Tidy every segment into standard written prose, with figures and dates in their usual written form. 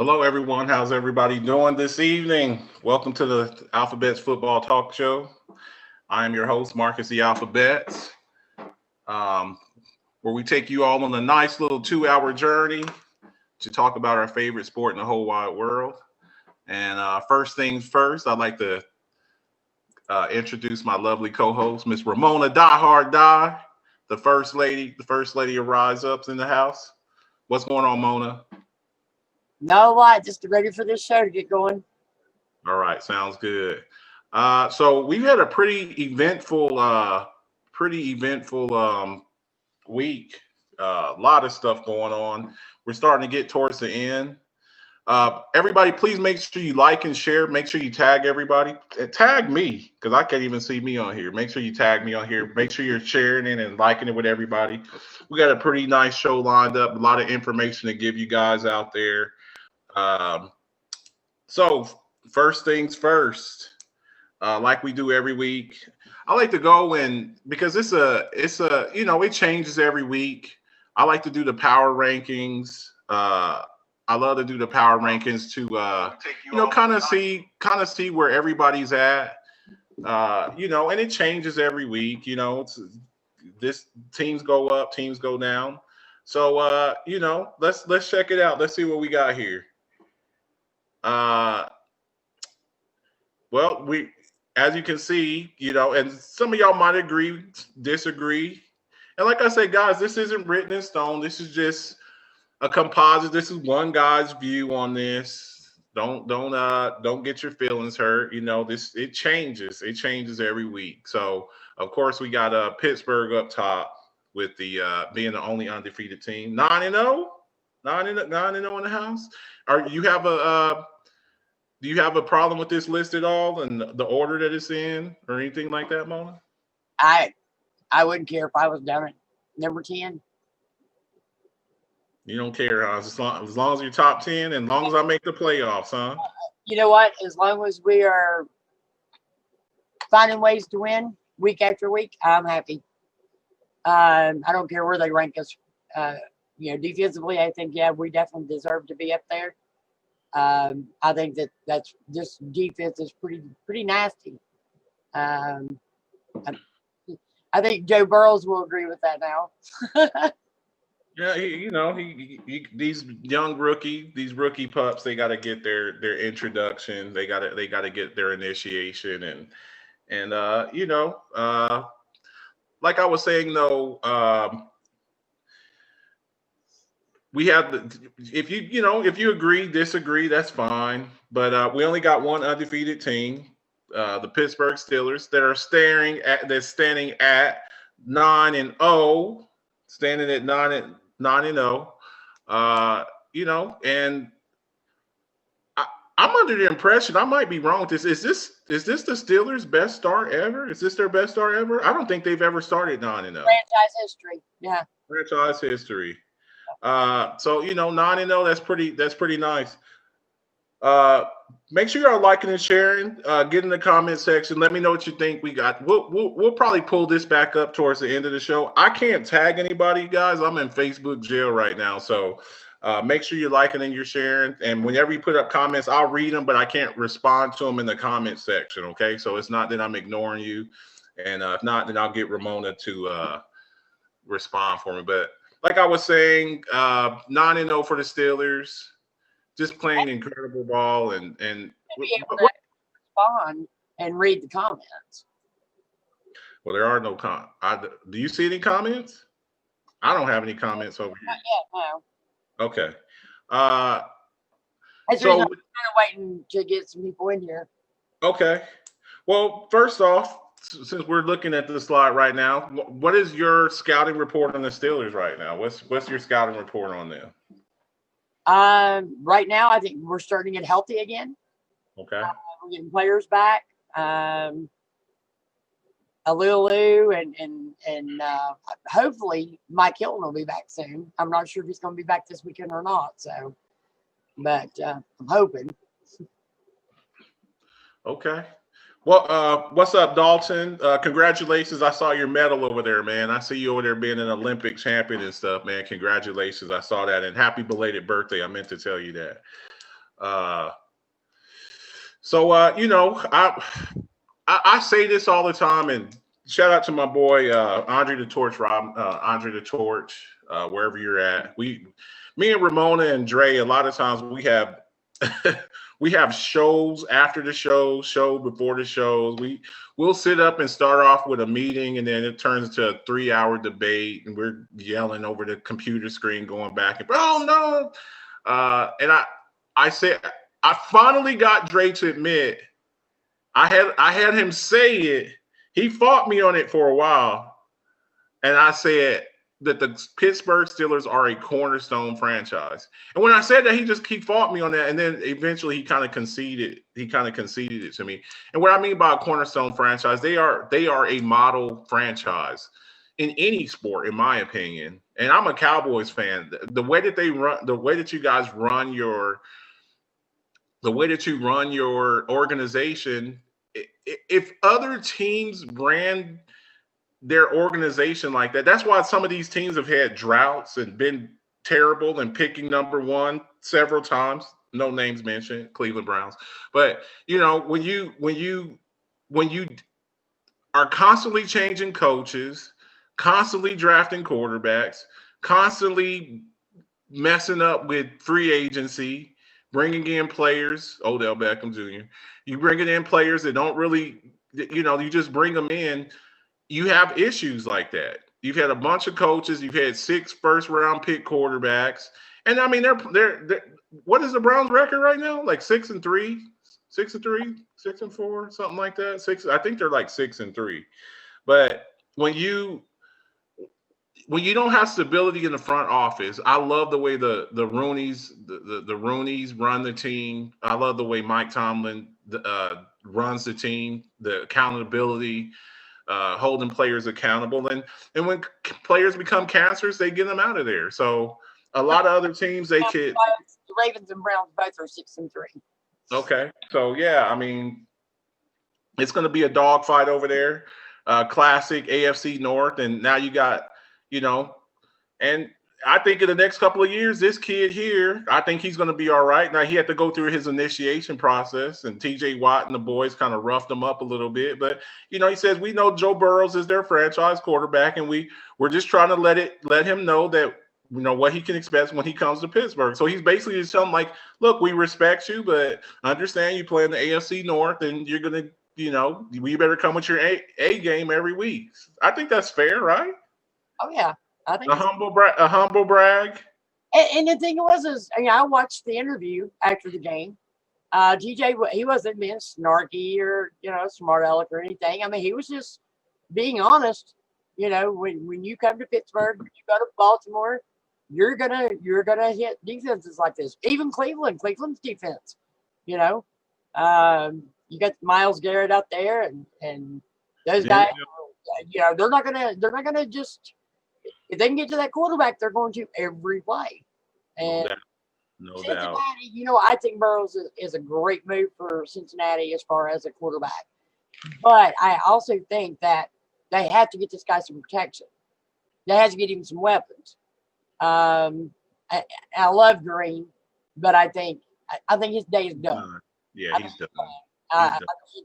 Hello, everyone. How's everybody doing this evening? Welcome to the Alphabets Football Talk Show. I am your host, Marcus the Alphabets, um, where we take you all on a nice little 2 hour journey to talk about our favorite sport in the whole wide world. And first things first, I'd like to introduce my lovely co-host, Miss Ramona Die Hard Die, the first lady of Rise Ups in the house. What's going on, Mona? No lie, just ready for this show to get going. All right, sounds good. So we've had a pretty eventful week. A lot of stuff going on. We're starting to get towards the end. Everybody, please make sure you like and share. Make sure you tag everybody. Tag me because I can't even see me on here. Make sure you tag me on here. Make sure you're sharing it and liking it with everybody. We got a pretty nice show lined up. A lot of information to give you guys out there. Um, so first things first, like we do every week, I like to go and because it changes every week. I like to do the power rankings. I love to do the power rankings to kind of see where everybody's at. And it changes every week. This teams go up, teams go down. So let's check it out. Let's see what we got here. Uh, well, as you can see, and some of y'all might agree, disagree. And like I said, guys, this isn't written in stone. This is just a composite. This is one guy's view on this. Don't get your feelings hurt. This it changes. It changes every week. So of course we got Pittsburgh up top with the being the only undefeated team, 9-0, 9-0 in the house. Are you have a Do you have a problem with this list at all and the order that it's in or anything like that, Mona? I wouldn't care if I was down at number 10. You don't care, huh? As long as you're top 10 and as long as I make the playoffs, huh? You know what? As long as we are finding ways to win week after week, I'm happy. I don't care where they rank us. Defensively, I think, yeah, we definitely deserve to be up there. I think that's this defense is pretty nasty. Um, I, I think Joe Burrows will agree with that now. Yeah, these these rookie pups, they got to get their introduction. They got to get their initiation and like I was saying though, we have if you agree, disagree, that's fine. But we only got one undefeated team, the Pittsburgh Steelers, that are standing at 9-0, standing at 9-0. And I'm under the impression, I might be wrong with this. Is this the Steelers' best start ever? Is this their best start ever? I don't think they've ever started 9-0. Franchise history, yeah. Franchise history. So 9-0, that's pretty nice. Make sure y'all liking and sharing. Get in the comment section. Let me know what you think. We'll probably pull this back up towards the end of the show. I can't tag anybody, guys. I'm in Facebook jail right now. So make sure you're liking and you're sharing. And whenever you put up comments, I'll read them, but I can't respond to them in the comment section. Okay. So it's not that I'm ignoring you. And if not, then I'll get Ramona to respond for me. But like I was saying, 9-0 for the Steelers, just playing incredible ball and Be able to respond and read the comments. well, there are no do you see any comments? I don't have any comments over here. Not yet, no. Okay. That's the So reason I'm kind of waiting to get some people in here. okay. Well, first off, since we're looking at the slide right now, what is your scouting report on the Steelers right now? What's your scouting report on them? Right now, I think we're starting to get healthy again. Okay. We're getting players back. Alulu and hopefully Mike Hilton will be back soon. I'm not sure if he's going to be back this weekend or not. So, but I'm hoping. Okay. Well, what's up, Dalton? Congratulations. I saw your medal over there, man. I see you over there being an Olympic champion and stuff, man. Congratulations. I saw that. And happy belated birthday. I meant to tell you that. You know, I say this all the time, and shout out to my boy Andre the Torch, Andre the Torch, wherever you're at. Me and Ramona and Dre, a lot of times we have we have shows after the show before the shows. We'll sit up and start off with a meeting, and then it turns into a 3-hour debate, and we're yelling over the computer screen, going back and oh no. And I said I finally got Dre to admit I had him say it. He fought me on it for a while, and I said that the Pittsburgh Steelers are a cornerstone franchise. And when I said that, he fought me on that, and then eventually he kind of conceded. He kind of conceded it to me. And what I mean by a cornerstone franchise, they are a model franchise in any sport, in my opinion. And I'm a Cowboys fan. The way that they run, the way that you guys run your organization, if other teams ran their organization like that, that's why some of these teams have had droughts and been terrible and picking number one several times. No names mentioned, Cleveland Browns. But you know, when you are constantly changing coaches, constantly drafting quarterbacks, constantly messing up with free agency, bringing in players, Odell Beckham Jr., you bringing in players that don't really, you know, you just bring them in. You have issues like that. You've had a bunch of coaches. You've had 6 first-round pick quarterbacks, and I mean, they're what is the Browns' record right now? Like 6-3, 6-3, 6-4, something like that. I think they're like 6-3. But when you don't have stability in the front office, I love the way the Rooneys the Rooneys run the team. I love the way Mike Tomlin runs the team, the accountability, holding players accountable, and when players become cancers, they get them out of there. So a lot of other teams they could. The Ravens and Browns both are 6-3. Okay, so yeah, I mean, it's going to be a dogfight over there. Classic AFC North, and now you got. You know, and I think in the next couple of years, this kid here, I think he's going to be all right. Now, he had to go through his initiation process, and TJ Watt and the boys kind of roughed him up a little bit. But, you know, he says, we know Joe Burrows is their franchise quarterback, and we're just trying to let him know that, you know, what he can expect when he comes to Pittsburgh. So he's basically just telling him, like, look, we respect you, but understand you play in the AFC North, and you're going to, you know, we better come with your A game every week. I think that's fair, right? Oh yeah, I think a humble brag. And the thing is, you know, I watched the interview after the game. TJ, he wasn't being snarky or, you know, smart aleck or anything. I mean, he was just being honest. You know, when you come to Pittsburgh, when you go to Baltimore, you're gonna hit defenses like this. Even Cleveland's defense. You know, you got Myles Garrett out there, and those guys. You know, they're not gonna just. If they can get to that quarterback, they're going to every play. And no Cincinnati, doubt. You know, I think Burrows is a great move for Cincinnati as far as a quarterback. But I also think that they have to get this guy some protection. They have to get him some weapons. I love Green, but I think his day is done. Yeah, he's done.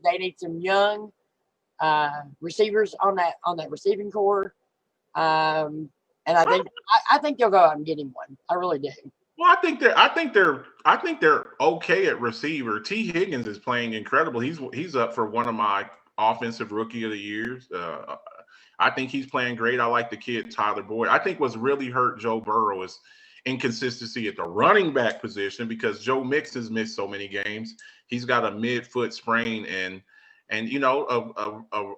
They need some young receivers on that receiving core. And I think they'll go out and get him one. I really do. Well, I think they're okay at receiver. T. Higgins is playing incredible. He's up for one of my offensive rookie of the years. I think he's playing great. I like the kid Tyler Boyd. I think what's really hurt Joe Burrow is inconsistency at the running back position because Joe Mixon's missed so many games. He's got a mid-foot sprain, and you know,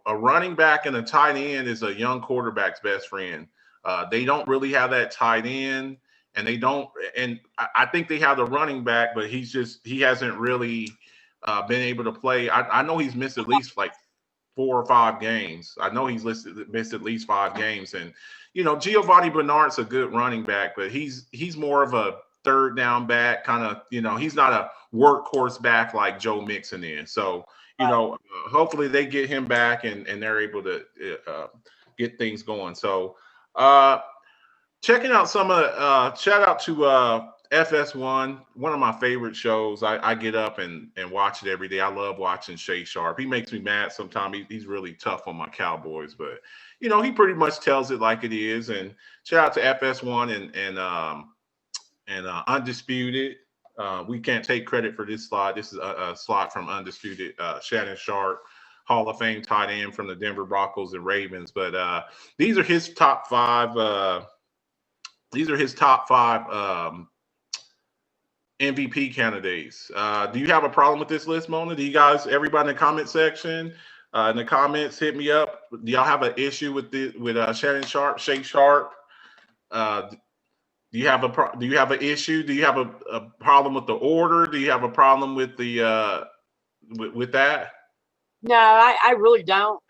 a running back and a tight end is a young quarterback's best friend. They don't really have that tight end, and I think they have the running back, but he hasn't really been able to play. I know he's missed at least like 4 or 5 games. I know he's missed at least 5 games, and you know, Giovanni Bernard's a good running back, but he's more of a third down back kind of. You know, he's not a workhorse back like Joe Mixon is. So. You know, hopefully they get him back and they're able to get things going. So checking out some of shout out to FS1, one of my favorite shows. I get up and watch it every day. I love watching Shay Sharp. He makes me mad sometimes. He's really tough on my Cowboys, but he pretty much tells it like it is. And shout out to FS1 and Undisputed. We can't take credit for this slot. This is a slot from Undisputed. Shannon Sharp, Hall of Fame tight end from the Denver Broncos and Ravens. But these are his top five. MVP candidates. Do you have a problem with this list, Mona? Do you guys, everybody in the comment section, in the comments, hit me up? Do y'all have an issue with Shannon Sharp, Shay Sharp? Do you have an issue? Do you have a problem with the order? Do you have a problem with the with that? No, I really don't.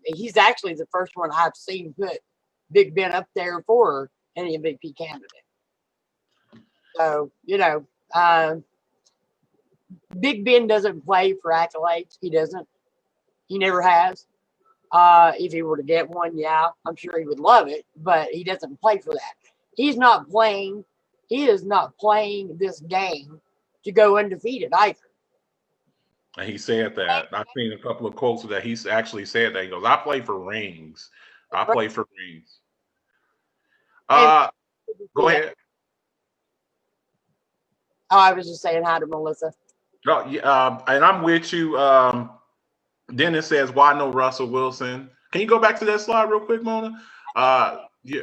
He's actually the first one I've seen put Big Ben up there for an MVP candidate. So, Big Ben doesn't play for accolades. He doesn't. He never has. If he were to get one, yeah, I'm sure he would love it, but he doesn't play for that. He's not playing. He is not playing this game to go undefeated either. And he said that. I've seen a couple of quotes of that. He's actually said that. He goes, I play for rings. I play for rings. Go ahead. Oh, I was just saying hi to Melissa. No, and I'm with you. Dennis says, why no Russell Wilson? Can you go back to that slide real quick, Mona? Yeah.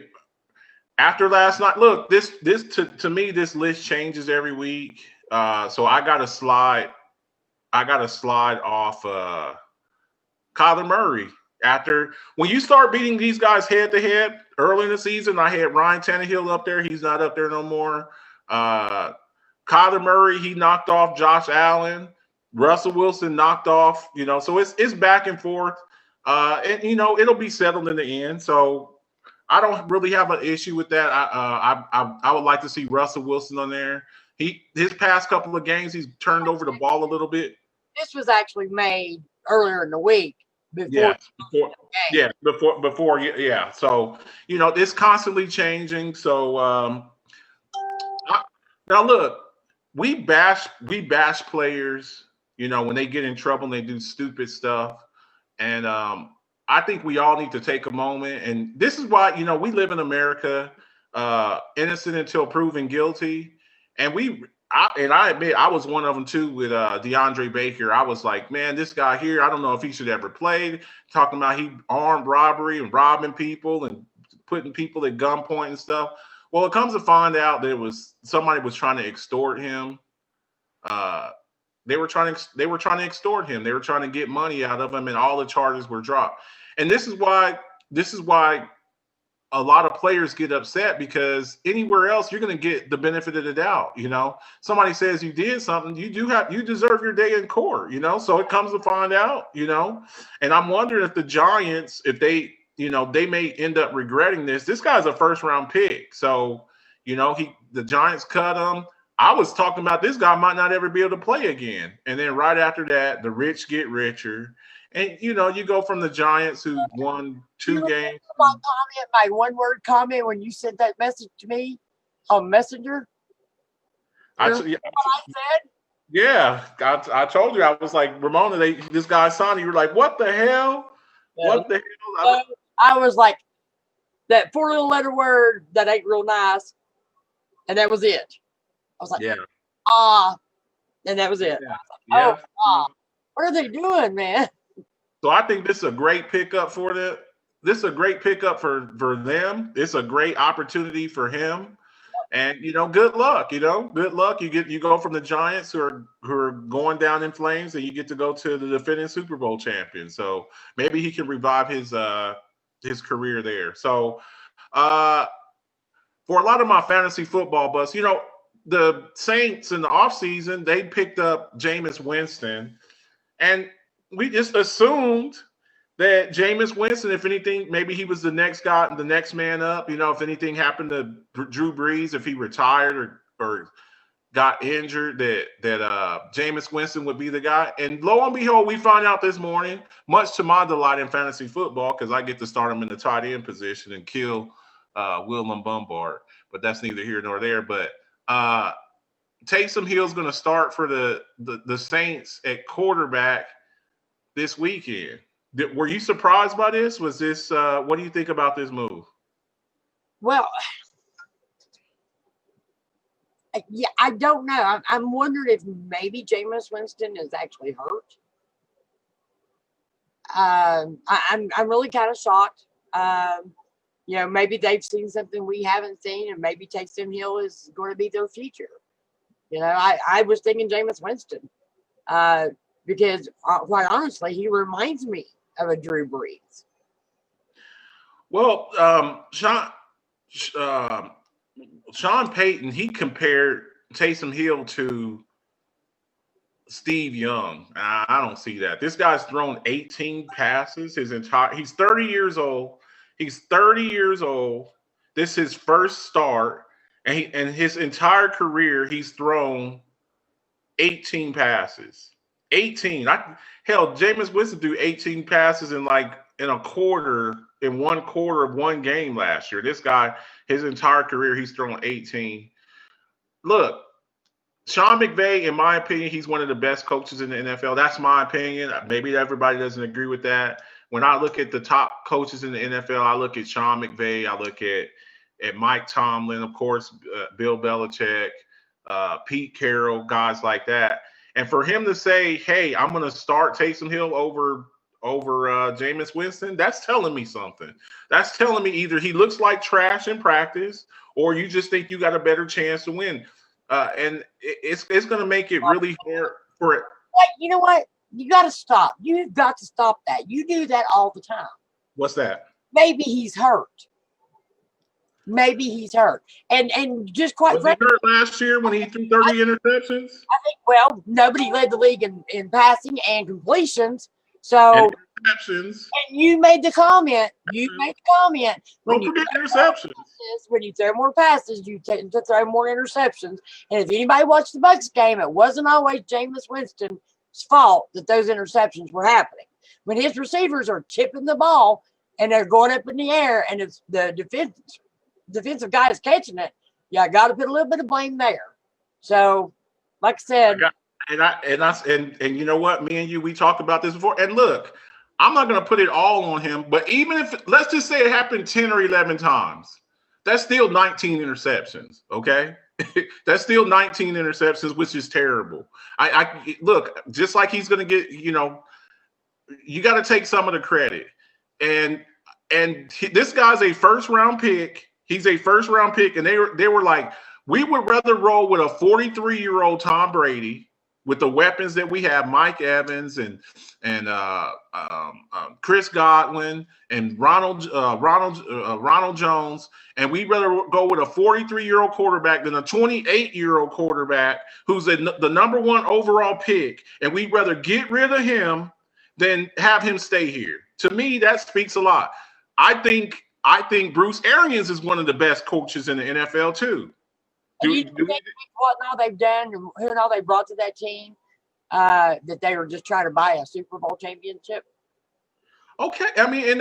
After last night, look, this to me, this list changes every week. So I got to slide off Kyler Murray. When you start beating these guys head to head early in the season, I had Ryan Tannehill up there. He's not up there no more. Kyler Murray, he knocked off Josh Allen. Russell Wilson knocked off, so it's back and forth. And it'll be settled in the end. So I don't really have an issue with that. I would like to see Russell Wilson on there. His past couple of games, he's turned over the ball a little bit. This was actually made earlier in the week. Before. So it's constantly changing. So now look, we bash players, when they get in trouble and they do stupid stuff. And I think we all need to take a moment. And this is why, we live in America, innocent until proven guilty. And I admit I was one of them too with DeAndre Baker. I was like, man, this guy here, I don't know if he should ever played. Talking about he armed robbery and robbing people and putting people at gunpoint and stuff. Well, it comes to find out that somebody was trying to extort him. They were trying to extort him. They were trying to get money out of him, and all the charges were dropped. And this is why a lot of players get upset, because anywhere else you're going to get the benefit of the doubt. Somebody says you did something, you deserve your day in court. So it comes to find out. And I'm wondering if the Giants, if they may end up regretting this. This guy's a first round pick, so the Giants cut him. I was talking about this guy might not ever be able to play again. And then right after that, the rich get richer. And, you go from the Giants who won 2 games. My one-word comment when you sent that message to me on Messenger. I said? Yeah, I told you. I was like, Ramona, this guy signed. You were like, what the hell? Yeah. What the hell? I was like, that 4 little letter word that ain't real nice. And that was it. I was like, yeah. And that was it. Yeah. What are they doing, man? So I think this is a great pickup for them. This is a great pickup for them. It's a great opportunity for him. And good luck. Good luck. You go from the Giants who are going down in flames, and you get to go to the defending Super Bowl champion. So maybe he can revive his career there. So for a lot of my fantasy football buffs, the Saints in the offseason, they picked up Jameis Winston, and we just assumed that Jameis Winston, if anything, maybe he was the next guy, the next man up. If anything happened to Drew Brees, if he retired or got injured, that Jameis Winston would be the guy. And lo and behold, we find out this morning, much to my delight in fantasy football, because I get to start him in the tight end position and kill Willem Bombard. But that's neither here nor there. But Taysom Hill's going to start for the Saints at quarterback this weekend. Were you surprised by this? Was this what do you think about this move? Well, yeah, I don't know. I'm wondering if maybe Jameis Winston is actually hurt. I'm really kind of shocked. Maybe they've seen something we haven't seen, and maybe Taysom Hill is going to be their future. I was thinking Jameis Winston because, quite honestly, he reminds me of a Drew Brees. Well, Sean Payton, he compared Taysom Hill to Steve Young. I don't see that. This guy's thrown 18 passes he's 30 years old. He's 30 years old. This is his first start. And his entire career, he's thrown 18 passes. 18. Jameis Winston threw 18 passes in one quarter of one game last year. This guy, his entire career, he's thrown 18. Look, Sean McVay, in my opinion, he's one of the best coaches in the NFL. That's my opinion. Maybe everybody doesn't agree with that. When I look at the top coaches in the NFL, I look at Sean McVay. I look at Mike Tomlin, of course, Bill Belichick, Pete Carroll, guys like that. And for him to say, hey, I'm going to start Taysom Hill over Jameis Winston, that's telling me something. That's telling me either he looks like trash in practice or you just think you got a better chance to win. And it's going to make it really hard for it. Wait, you know what? You got to stop. You've got to stop that. You do that all the time. What's that? Maybe he's hurt. Maybe he's hurt. And just quite frankly, he hurt last year when he threw 30 interceptions? I think, nobody led the league in passing and completions. So, interceptions. And you made the comment. Don't forget interceptions. When you throw more passes, you tend to throw more interceptions. And if anybody watched the Bucs game, it wasn't always Jameis Winston's fault that those interceptions were happening. When his receivers are tipping the ball and they're going up in the air, and it's the defensive guy is catching it, I got to put a little bit of blame there. So, like I said. And you know what? Me and you, we talked about this before. And look, I'm not going to put it all on him, but even if, let's just say it happened 10 or 11 times, that's still 19 interceptions, okay? That's still 19 interceptions, which is terrible. I look, just like he's going to get, you got to take some of the credit. And this guy's a first-round pick. He's a first-round pick, and they were like, we would rather roll with a 43-year-old Tom Brady with the weapons that we have, Mike Evans and Chris Godwin and Ronald Jones, and we'd rather go with a 43-year-old quarterback than a 28-year-old quarterback who's the number one overall pick, and we'd rather get rid of him than have him stay here. To me, that speaks a lot. I think Bruce Arians is one of the best coaches in the NFL too. What now they've done and who all they brought to that team that they were just trying to buy a Super Bowl championship? Okay, I mean,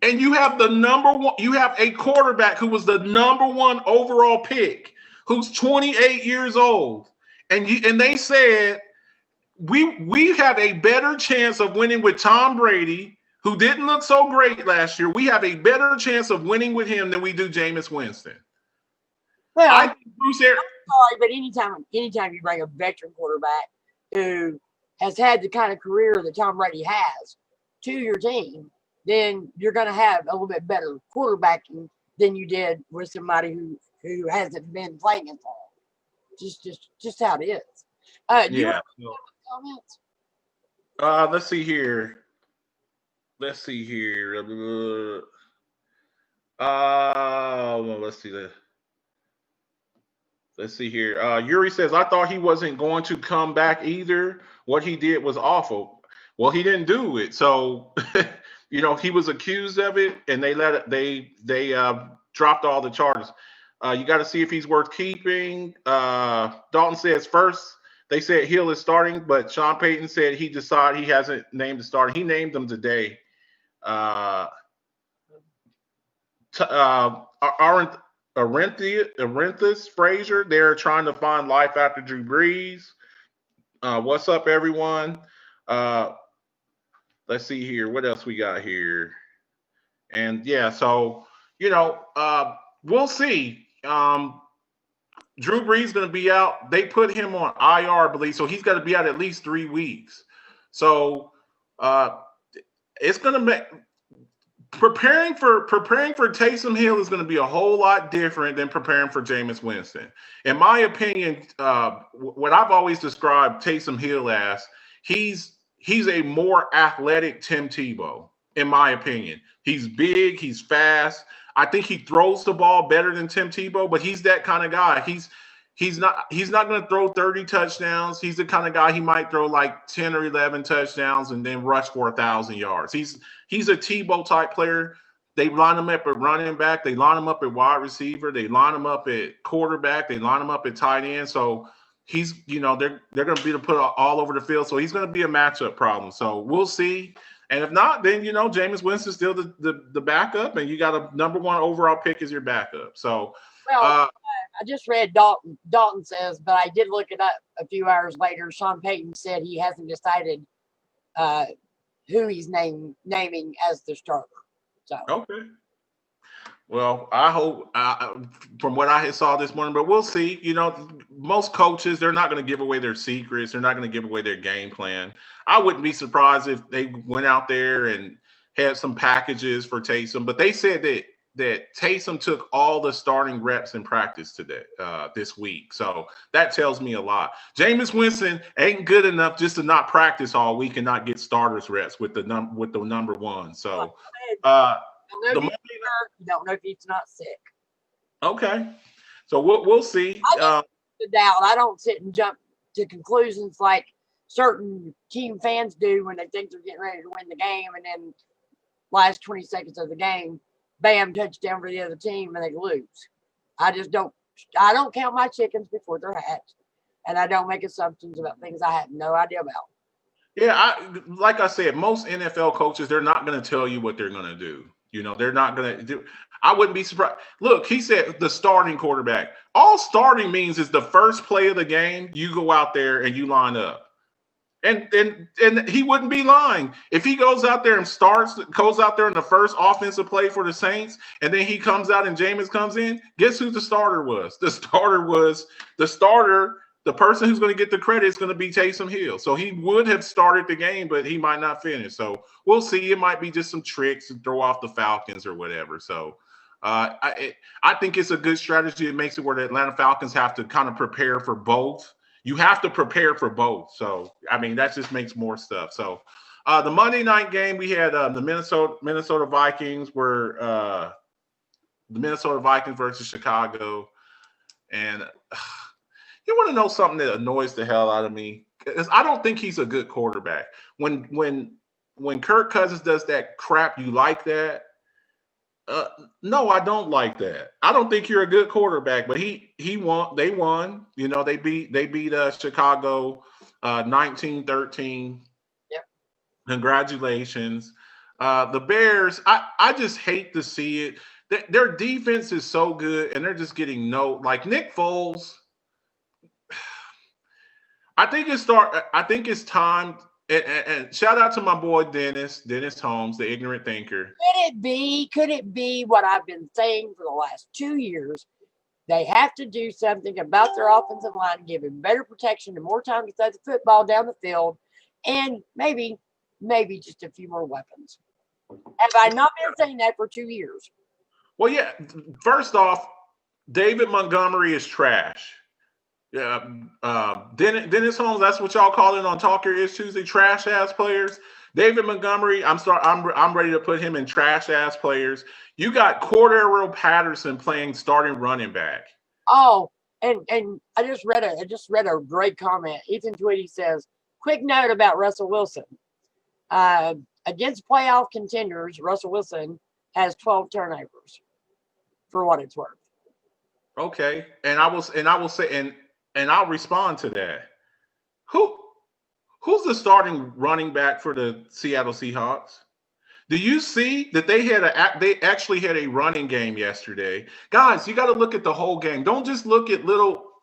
and you have the number one. You have a quarterback who was the number one overall pick, who's 28 years old, and they said we have a better chance of winning with Tom Brady, who didn't look so great last year. We have a better chance of winning with him than we do Jameis Winston. Well, I'm sorry, but anytime you bring a veteran quarterback who has had the kind of career that Tom Brady has to your team, then you're going to have a little bit better quarterbacking than you did with somebody who hasn't been playing as long. Just how it is. Do you have comments? Let's see here. Let's see here. Yuri says, I thought he wasn't going to come back either. What he did was awful. Well, he didn't do it. So, he was accused of it, and they dropped all the charges. You got to see if he's worth keeping. Dalton says first, they said Hill is starting, but Sean Payton said he decided he hasn't named the starter. He named them today. Arenthus Frazier. They're trying to find life after Drew Brees. What's up, everyone? Uh, let's see here. What else we got here? And yeah, so we'll see. Drew Brees going to be out. They put him on IR, I believe, so he's got to be out at least 3 weeks. So it's going to make preparing for Taysom Hill is going to be a whole lot different than preparing for Jameis Winston. In my opinion, what I've always described Taysom Hill as, he's a more athletic Tim Tebow. In my opinion, he's big, he's fast. I think he throws the ball better than Tim Tebow, but he's that kind of guy. He's not going to throw 30 touchdowns. He's the kind of guy, he might throw like 10 or 11 touchdowns and then rush for 1,000 yards. He's a Tebow type player. They line him up at running back. They line him up at wide receiver. They line him up at quarterback. They line him up at tight end. So he's, they're going to be to put all over the field. So he's going to be a matchup problem. So we'll see. And if not, then, Jameis Winston's still the backup, and you got a number 1 overall pick as your backup. So, I just read Dalton says, but I did look it up a few hours later. Sean Payton said he hasn't decided who he's naming as the starter. So okay. Well, I hope from what I saw this morning, but we'll see. Most coaches, they're not going to give away their secrets. They're not going to give away their game plan. I wouldn't be surprised if they went out there and had some packages for Taysom, but they said that Taysom took all the starting reps in practice today, this week. So that tells me a lot. Jameis Winston ain't good enough just to not practice all week and not get starters reps with the number 1. So you don't know if he's not sick. Okay, so we'll see. I don't sit and jump to conclusions like certain team fans do when they think they're getting ready to win the game, and then last 20 seconds of the game, bam, touchdown for the other team, and they lose. I don't count my chickens before they're hatched, and I don't make assumptions about things I have no idea about. Yeah, like I said, most NFL coaches, they're not going to tell you what they're going to do. They're not going to do. I wouldn't be surprised. Look, he said the starting quarterback. All starting means is the first play of the game, you go out there and you line up. And he wouldn't be lying. If he goes out there and goes out there in the first offensive play for the Saints, and then he comes out and Jameis comes in, guess who the starter was? The person who's going to get the credit is going to be Taysom Hill. So he would have started the game, but he might not finish. So we'll see. It might be just some tricks to throw off the Falcons or whatever. So I think it's a good strategy. It makes it where the Atlanta Falcons have to kind of prepare for both. You have to prepare for both. So, that just makes more stuff. So the Monday night game, we had the Minnesota Vikings were the Minnesota Vikings versus Chicago. And you want to know something that annoys the hell out of me? Because I don't think he's a good quarterback. When Kirk Cousins does that crap, you like that? No, I don't like that. I don't think you're a good quarterback, but he won. They won. They beat Chicago 19-13. Yep. Congratulations. The Bears, I just hate to see it. Their defense is so good, and they're just getting Nick Foles. I think it's time. And shout out to my boy Dennis Holmes, the ignorant thinker. Could it be what I've been saying for the last 2 years? They have to do something about their offensive line, give him better protection and more time to throw the football down the field, and maybe just a few more weapons. Have I not been saying that for 2 years? Well, yeah. First off, David Montgomery is trash. Yeah, Dennis Holmes, that's what y'all call it on Talk Your Ish Tuesday, trash ass players. David Montgomery, I'm ready to put him in trash ass players. You got Cordero Patterson playing starting running back. Oh, and I just read a great comment. Ethan Tweedy says, quick note about Russell Wilson. Against playoff contenders, Russell Wilson has 12 turnovers, for what it's worth. Okay, and I will say, and I'll respond to that. Who's the starting running back for the Seattle Seahawks? Do you see that they actually had a running game yesterday? Guys, you got to look at the whole game. Don't just look at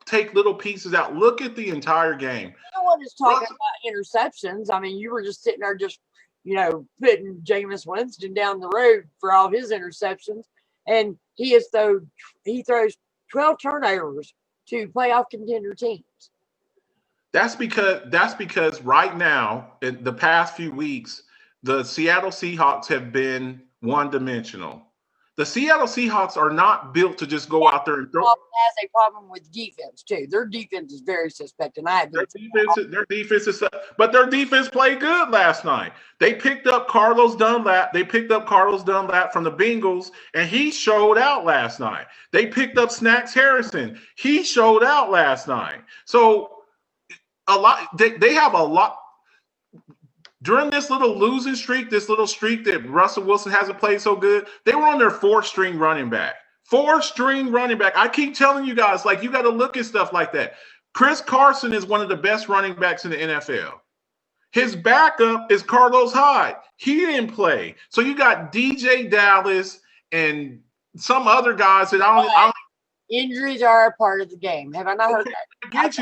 take little pieces out. Look at the entire game. No one is talking about interceptions. I mean, you were just sitting there just, putting Jameis Winston down the road for all his interceptions. And he throws 12 turnovers to playoff contender teams. That's because right now, in the past few weeks, the Seattle Seahawks have been one-dimensional. The Seattle Seahawks are not built to just go out there and throw. Has a problem with defense too. Their defense is very suspect, and their defense played good last night. They picked up Carlos Dunlap. From the Bengals, and he showed out last night. They picked up Snacks Harrison. He showed out last night. So they have a lot. During this little losing streak, this little streak that Russell Wilson hasn't played so good, they were on their fourth-string running back. I keep telling you guys, you got to look at stuff like that. Chris Carson is one of the best running backs in the NFL. His backup is Carlos Hyde. He didn't play. So you got DJ Dallas and some other guys that I don't Injuries are a part of the game. Have I not heard that?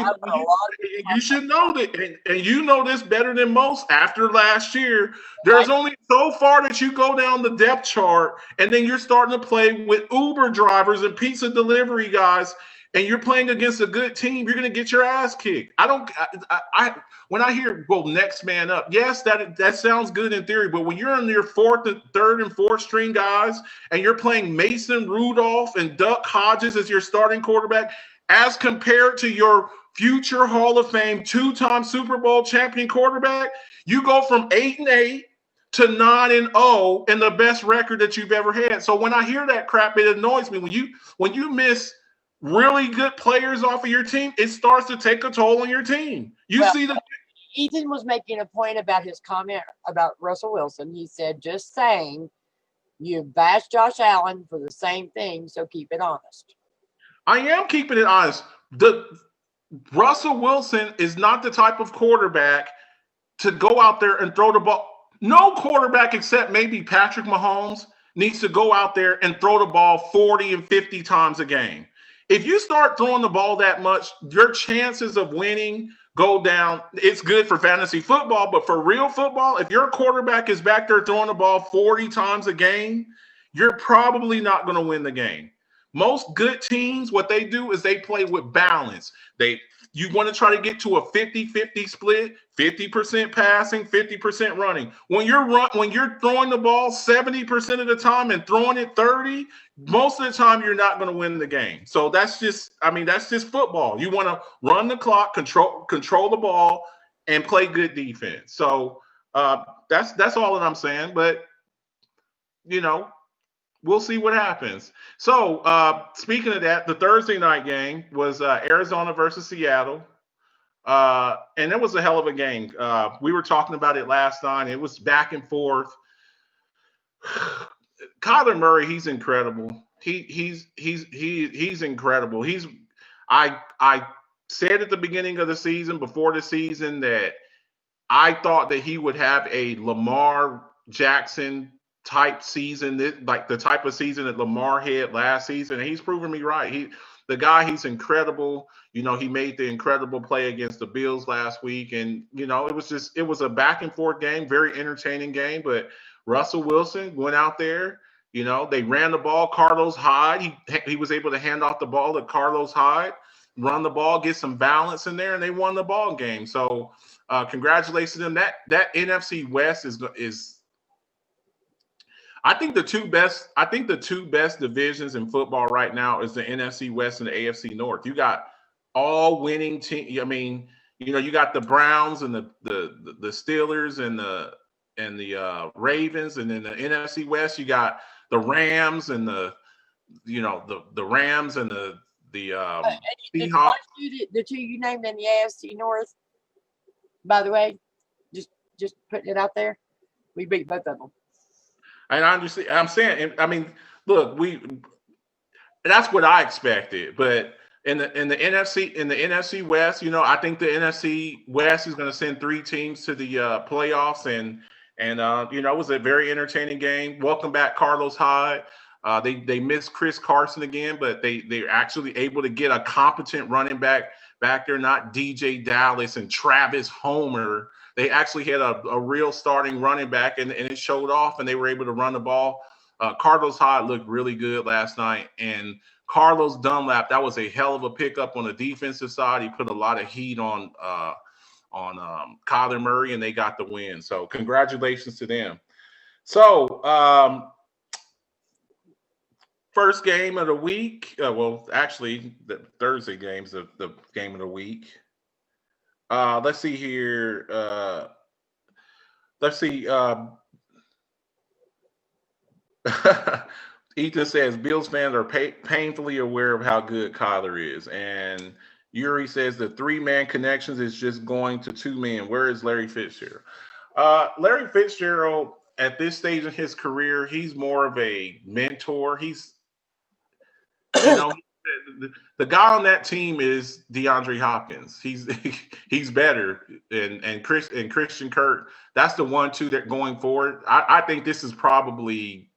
You should know that, and you know this better than most. After last year, there's only so far that you go down the depth chart, and then you're starting to play with Uber drivers and pizza delivery guys, and you're playing against a good team. You're going to get your ass kicked. When I hear next man up, yes, that sounds good in theory, but when you're on your third and fourth string guys, and you're playing Mason Rudolph and Duck Hodges as your starting quarterback, as compared to your future Hall of Fame 2-time Super Bowl champion quarterback, you go from 8-8 to 9-0 and the best record that you've ever had. So when I hear that crap, it annoys me. When you miss really good players off of your team, it starts to take a toll on your team. Ethan was making a point about his comment about Russell Wilson. He said, just saying, you bash Josh Allen for the same thing, so keep it honest. I am keeping it honest. Russell Wilson is not the type of quarterback to go out there and throw the ball. No quarterback except maybe Patrick Mahomes needs to go out there and throw the ball 40 and 50 times a game. If you start throwing the ball that much, your chances of winning go down. It's good for fantasy football, but for real football, if your quarterback is back there throwing the ball 40 times a game, you're probably not going to win the game. Most good teams, what they do is they play with balance. You want to try to get to a 50-50 split, 50% passing, 50% running. When you're throwing the ball 70% of the time and throwing it 30, most of the time you're not going to win the game. So that's just football. You want to run the clock, control the ball, and play good defense. So that's all that I'm saying. But we'll see what happens. So, speaking of that, the Thursday night game was Arizona versus Seattle. And it was a hell of a game. We were talking about it last night. It was back and forth. Kyler Murray, he's incredible. He's incredible. I said at the beginning of the season, before the season, that I thought that he would have a Lamar Jackson type season, like the type of season that Lamar had last season, and he's proven me right. He's incredible. He made the incredible play against the Bills last week, and it was a back and forth game, very entertaining game. But Russell Wilson went out there. They ran the ball. Carlos Hyde, he was able to hand off the ball to Carlos Hyde, run the ball, get some balance in there, and they won the ball game. So congratulations to them. That NFC West is I think the two best divisions in football right now is the NFC West and the AFC North. You got all winning team. I mean, you got the Browns and the Steelers and the Ravens, and then the NFC West you got the Rams and the Rams and the Seahawks. The two you named in the AFC North, by the way, just putting it out there, we beat both of them. And I understand. I'm saying, I mean, look, that's what I expected. But in the NFC West, I think the NFC West is going to send 3 teams to the playoffs, and And it was a very entertaining game. Welcome back, Carlos Hyde. They missed Chris Carson again, but they're actually able to get a competent running back there, not DJ Dallas and Travis Homer. They actually had a real starting running back, and it showed off, and they were able to run the ball. Carlos Hyde looked really good last night, and Carlos Dunlap, that was a hell of a pickup on the defensive side. He put a lot of heat on Kyler Murray, and they got the win. So congratulations to them. So first game of the week. Well, actually, the Thursday game's the game of the week. Let's see here. Let's see. Ethan says Bills fans are painfully aware of how good Kyler is, and Yuri says the 3-man connections is just going to 2 men. Where is Larry Fitzgerald? Larry Fitzgerald, at this stage in his career, he's more of a mentor. He's, the guy on that team is DeAndre Hopkins. He's better, and Christian Kirk. That's the 1-2 that going forward. I think this is probably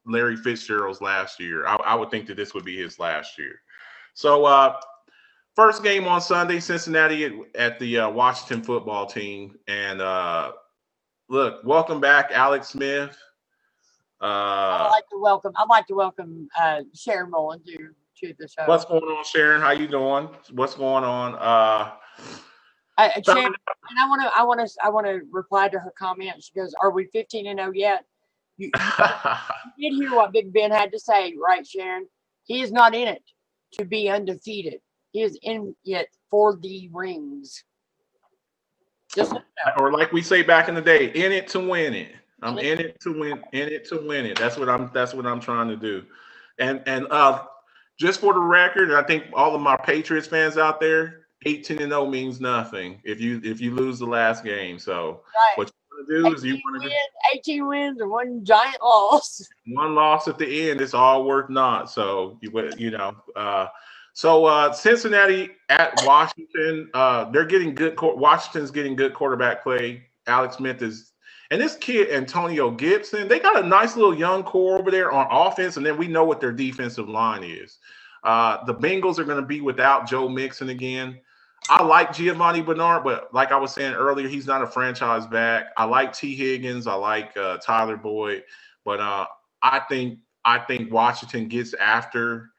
Larry Fitzgerald's last year. I would think that this would be his last year. So first game on Sunday, Cincinnati at the Washington football team. And look, welcome back, Alex Smith. I'd like to welcome Sharon Mullen to the show. What's going on, Sharon? How you doing? What's going on? Sharon, and I want to reply to her comment. She goes, "Are we 15-0 yet?" You did hear what Big Ben had to say, right, Sharon? He is not in it to be undefeated. He is in it for the rings. Just or like we say back in the day, in it to win it. I'm in it to win it. That's what I'm trying to do. And just for the record, I think all of my Patriots fans out there, 18-0 means nothing if you lose the last game. So right. What you want to do is 18 wins and 1 giant loss. 1 loss at the end. It's all worth naught. So Cincinnati at Washington, they're getting good. Washington's getting good quarterback play. Alex Smith is, and this kid Antonio Gibson. They got a nice little young core over there on offense, and then we know what their defensive line is. The Bengals are going to be without Joe Mixon again. I like Giovanni Bernard, but like I was saying earlier, he's not a franchise back. I like T. Higgins. I like Tyler Boyd, but I think Washington gets after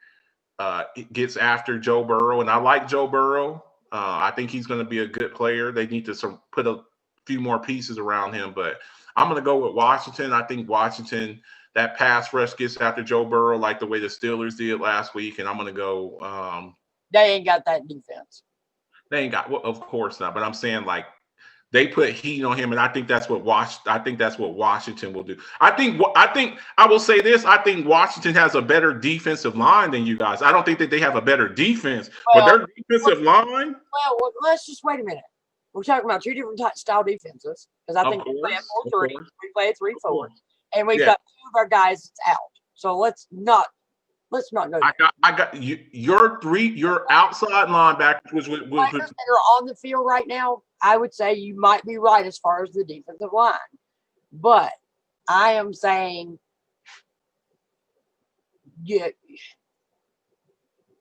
Joe Burrow, and I like Joe Burrow. I think he's going to be a good player. They need to put a few more pieces around him, but I'm going to go with Washington. I think Washington, that pass rush gets after Joe Burrow like the way the Steelers did last week, and I'm going to go. They ain't got that defense. They ain't got, well, of course not. But I'm saying like they put heat on him, and I think that's what Washington will do. I will say this: I think Washington has a better defensive line than you guys. I don't think that they have a better defense, but their defensive line. Well, let's just wait a minute. We're talking about 2 different style defenses because I think we play a 4-3, we play a 3-4, and we've got 2 of our guys that's out. So let's not go. I got you. Your outside linebackers, which that are on the field right now. I would say you might be right as far as the defensive line, but I am saying,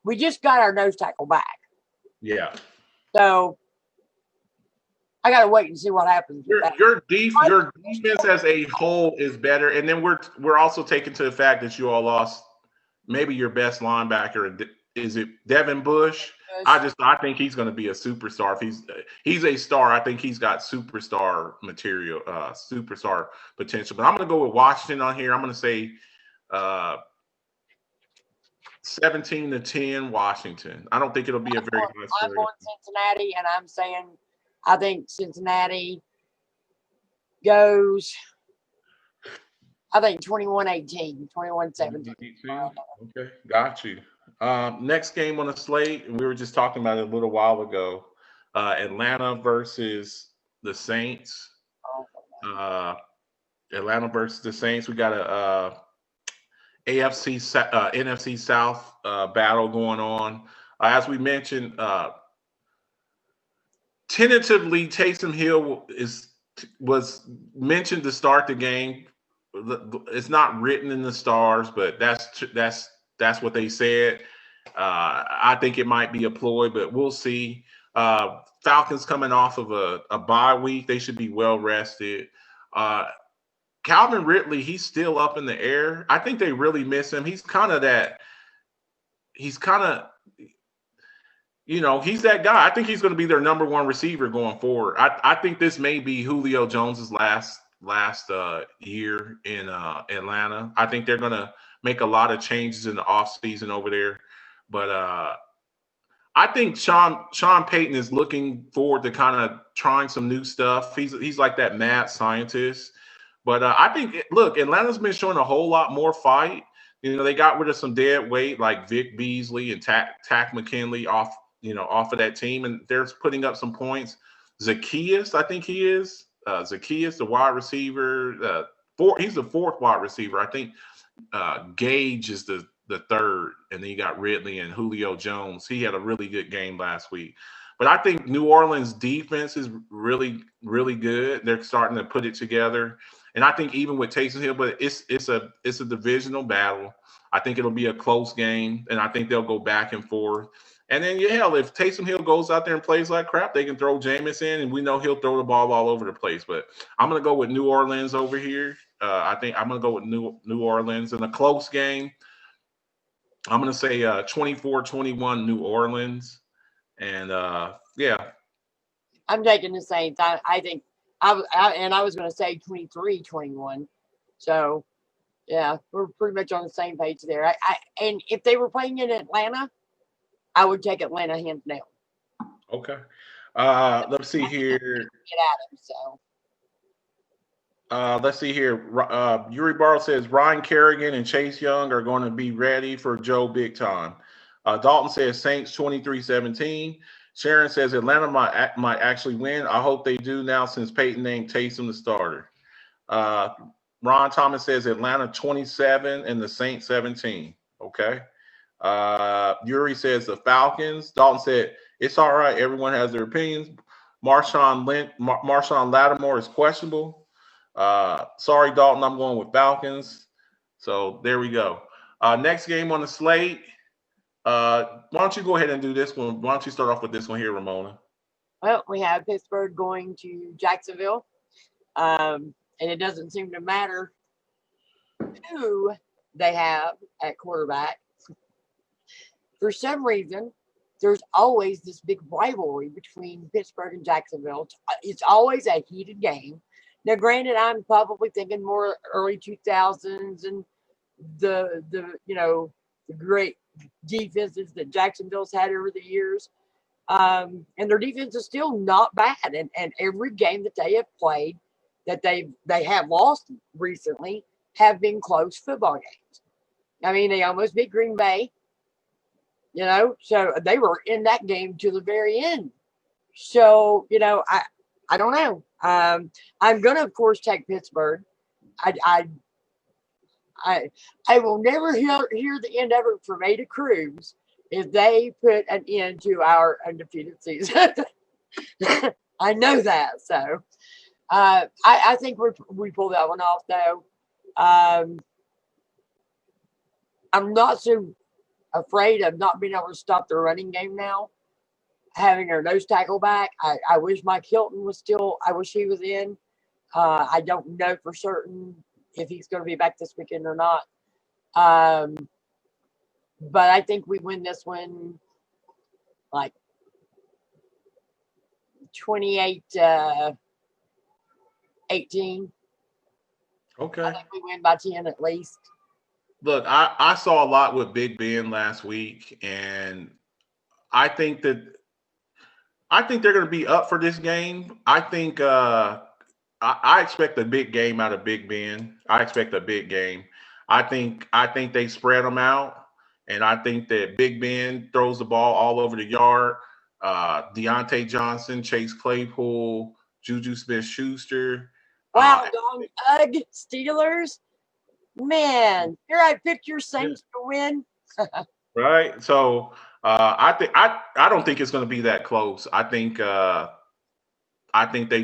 we just got our nose tackle back. Yeah. So I got to wait and see what happens. Your defense as a whole is better, and then we're also taking to the fact that you all lost maybe your best linebacker. Is it Devin Bush? Yes. I think he's going to be a superstar. If he's a star, I think he's got superstar material, superstar potential. But I'm going to go with Washington on here. I'm going to say 17-10 Washington. I don't think it'll be a very high score. I'm going Cincinnati, and I'm saying I think Cincinnati goes, I think 21-18, 21-17. Okay, got you. Next game on the slate, and we were just talking about it a little while ago, Atlanta versus the Saints. Atlanta versus the Saints. We got a NFC South battle going on. As we mentioned, tentatively, Taysom Hill is was mentioned to start the game. It's not written in the stars, but that's what they said. I think it might be a ploy, but we'll see. Falcons coming off of a bye week, they should be well rested. Calvin Ridley, he's still up in the air. I think they really miss him. He's kind of he's that guy. I think he's going to be their number one receiver going forward. I think this may be Julio Jones's last year in Atlanta. I think they're going to make a lot of changes in the offseason over there. But I think Sean Payton is looking forward to kind of trying some new stuff. He's like that mad scientist. But I think, look, Atlanta's been showing a whole lot more fight. They got rid of some dead weight like Vic Beasley and Tack McKinley off of that team, and they're putting up some points. Zacchaeus, I think he is. Zacchaeus, the wide receiver. He's the fourth wide receiver. I think Gage is the third, and then you got Ridley and Julio Jones. He had a really good game last week. But I think New Orleans' defense is really, really good. They're starting to put it together. And I think even with Taysom Hill, but it's a divisional battle. I think it'll be a close game, and I think they'll go back and forth. And then, if Taysom Hill goes out there and plays like crap, they can throw Jameis in, and we know he'll throw the ball all over the place. But I'm going to go with New Orleans over here. I think I'm going to go with New Orleans in a close game. I'm going to say 24-21 New Orleans. And, I'm taking the Saints. I think I was going to say 23-21. So, yeah, we're pretty much on the same page there. And if they were playing in Atlanta, I would take Atlanta hands down. Okay. Let's see here. Get at him, so. Let's see here. Yuri Barrow says Ryan Kerrigan and Chase Young are going to be ready for Joe big time. Dalton says Saints 23-17. Sharon says Atlanta might actually win. I hope they do now since Peyton named Taysom the starter. Ron Thomas says Atlanta 27 and the Saints 17. Okay. Yuri says the Falcons. Dalton said it's all right. Everyone has their opinions. Marshawn Lattimore is questionable. Sorry, Dalton. I'm going with Falcons. So there we go. Next game on the slate. Why don't you go ahead and do this one? Why don't you start off with this one here, Ramona? Well, we have Pittsburgh going to Jacksonville. And it doesn't seem to matter who they have at quarterback. For some reason, there's always this big rivalry between Pittsburgh and Jacksonville. It's always a heated game. Now, granted, I'm probably thinking more early 2000s and the great defenses that Jacksonville's had over the years. And their defense is still not bad. And every game that they have played that they have lost recently have been close football games. I mean, they almost beat Green Bay, so they were in that game to the very end. So, I don't know. I'm going to, of course, take Pittsburgh. I will never hear the end of it from Ada Cruz if they put an end to our undefeated season. I know that. So I think we pulled that one off, though. I'm not so afraid of not being able to stop the running game now. Having our nose tackle back. I wish Mike Hilton was still, I wish he was in. I don't know for certain if he's going to be back this weekend or not. But I think we win this one like 28-18. Okay. I think we win by 10 at least. Look, I saw a lot with Big Ben last week, and I think they're going to be up for this game. I think I expect a big game out of Big Ben. I expect a big game. I think they spread them out, and I think that Big Ben throws the ball all over the yard. Deontay Johnson, Chase Claypool, Juju Smith-Schuster. Wow, Ugg Steelers. Man, here I picked your Saints to win. Right. So I don't think it's going to be that close. I think they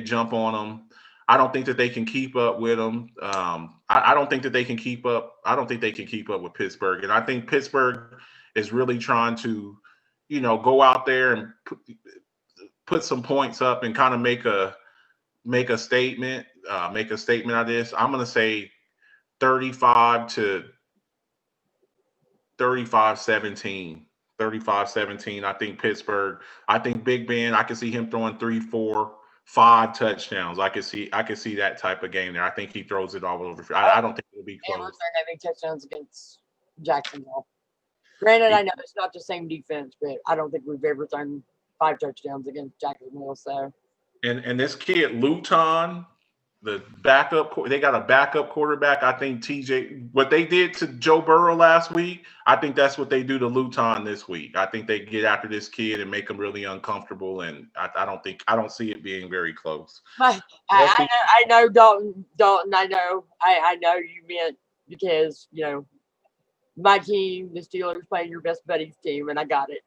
jump on them. I don't think that they can keep up with them. I don't think that they can keep up. I don't think they can keep up with Pittsburgh, and I think Pittsburgh is really trying to, go out there and put some points up and kind of make a statement, make a statement out of this. I'm going to say 35 to 35-17. 35-17. I think Pittsburgh. I think Big Ben. I can see him throwing 3, 4, 5 touchdowns. I can see that type of game there. I think he throws it all over. I don't think it'll be close. They're having touchdowns against Jacksonville. Granted, I know it's not the same defense, but I don't think we've ever thrown 5 touchdowns against Jacksonville. So, and this kid Luton, the backup, they got a backup quarterback. I think TJ, what they did to Joe Burrow last week, I think that's what they do to Luton this week. I think they get after this kid and make him really uncomfortable, and I don't see it being very close. I know Dalton. I know you meant because my team, the Steelers, playing your best buddy's team, and I got it.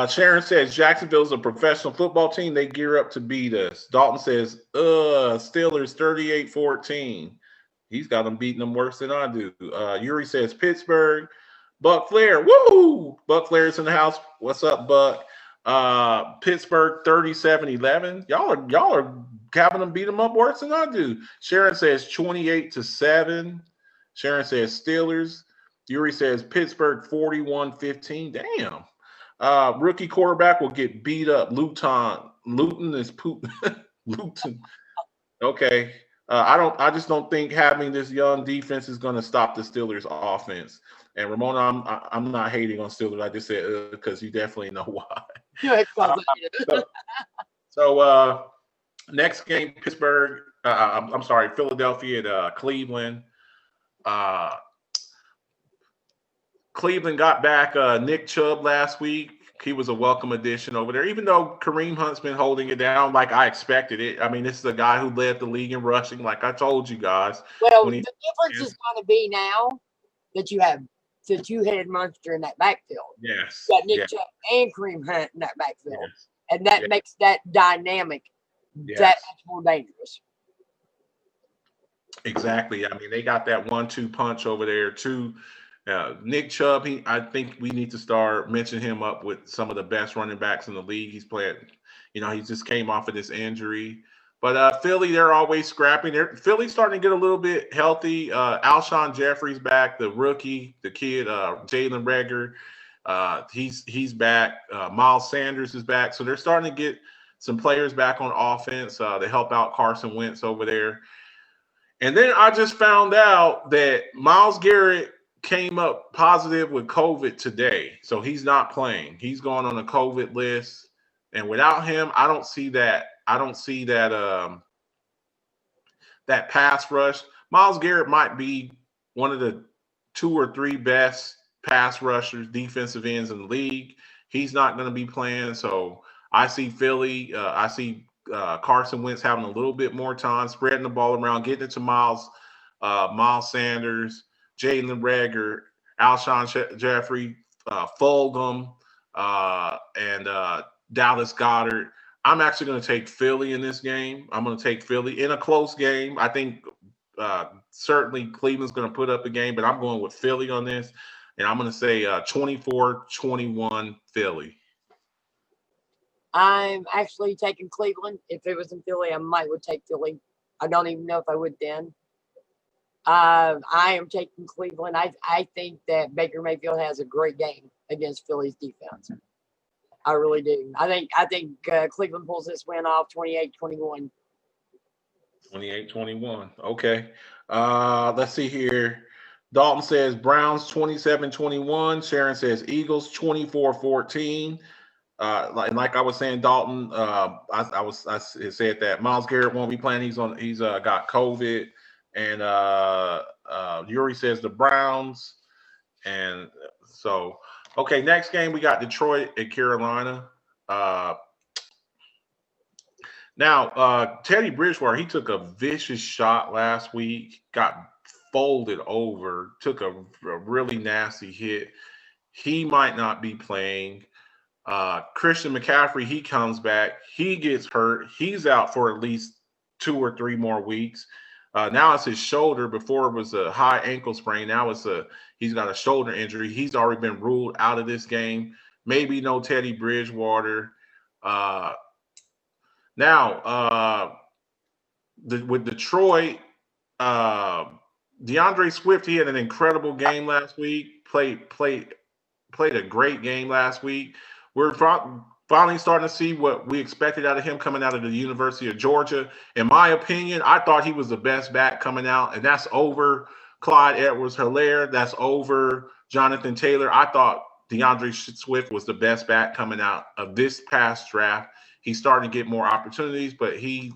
Sharon says Jacksonville's a professional football team. They gear up to beat us. Dalton says, Steelers 38-14. He's got them beating them worse than I do. Yuri says Pittsburgh. Buck Flair, woo! Buck Flair's in the house. What's up, Buck? Pittsburgh 37-11. Y'all are having them beat them up worse than I do. Sharon says 28-7. Sharon says Steelers. Yuri says Pittsburgh 41-15. Damn. Rookie quarterback will get beat up. Luton is poop. Luton. Okay. I just don't think having this young defense is going to stop the Steelers offense. And Ramona, I'm not hating on Steelers. I just said because you definitely know why. So next game, Pittsburgh. I'm sorry, Philadelphia at Cleveland. Cleveland got back Nick Chubb last week. He was a welcome addition over there, even though Kareem Hunt's been holding it down like I expected it. I mean, this is the guy who led the league in rushing, like I told you guys. Well, the difference is going to be now that you have the two-headed monster in that backfield. Yes. You got Nick Chubb and Kareem Hunt in that backfield. Yes. And that makes that dynamic that much more dangerous. Exactly. I mean, they got that 1-2 punch over there too. Nick Chubb, I think we need to start mentioning him up with some of the best running backs in the league. He's playing, he just came off of this injury. But Philly, they're always scrapping. Philly's starting to get a little bit healthy. Alshon Jeffrey's back, the rookie, the kid, Jalen Reagor. He's back. Miles Sanders is back. So they're starting to get some players back on offense to help out Carson Wentz over there. And then I just found out that Myles Garrett came up positive with COVID today. So he's not playing. He's going on a COVID list. And without him, I don't see that that pass rush. Myles Garrett might be one of the 2 or 3 best pass rushers, defensive ends in the league. He's not going to be playing. So I see Philly. I see Carson Wentz having a little bit more time, spreading the ball around, getting it to Miles Sanders, Jalen Reagor, Alshon Jeffrey, Fulgham, and Dallas Goedert. I'm actually going to take Philly in this game. I'm going to take Philly in a close game. I think certainly Cleveland's going to put up a game, but I'm going with Philly on this. And I'm going to say 24-21 Philly. I'm actually taking Cleveland. If it was in Philly, I would take Philly. I don't even know if I would then. I am taking Cleveland. I think that Baker Mayfield has a great game against Philly's defense. I really do. I think Cleveland pulls this win off 28-21. 28-21. Okay. Let's see here. Dalton says Browns 27-21. Sharon says Eagles 24-14. Like I was saying, Dalton, I said that Myles Garrett won't be playing. He's got COVID. And Yuri says the Browns. And so, okay, next game we got Detroit at Carolina. Now, Teddy Bridgewater, he took a vicious shot last week, got folded over, took a really nasty hit. He might not be playing. Christian McCaffrey, he comes back. He gets hurt. He's out for at least 2 or 3 more weeks. Now it's his shoulder. Before it was a high ankle sprain. Now he's got a shoulder injury. He's already been ruled out of this game. Maybe no Teddy Bridgewater. With Detroit, DeAndre Swift, he had an incredible game last week. Played a great game last week. We're finally starting to see what we expected out of him coming out of the University of Georgia. In my opinion, I thought he was the best back coming out, and that's over Clyde Edwards-Helaire. That's over Jonathan Taylor. I thought DeAndre Swift was the best back coming out of this past draft. He's starting to get more opportunities, but he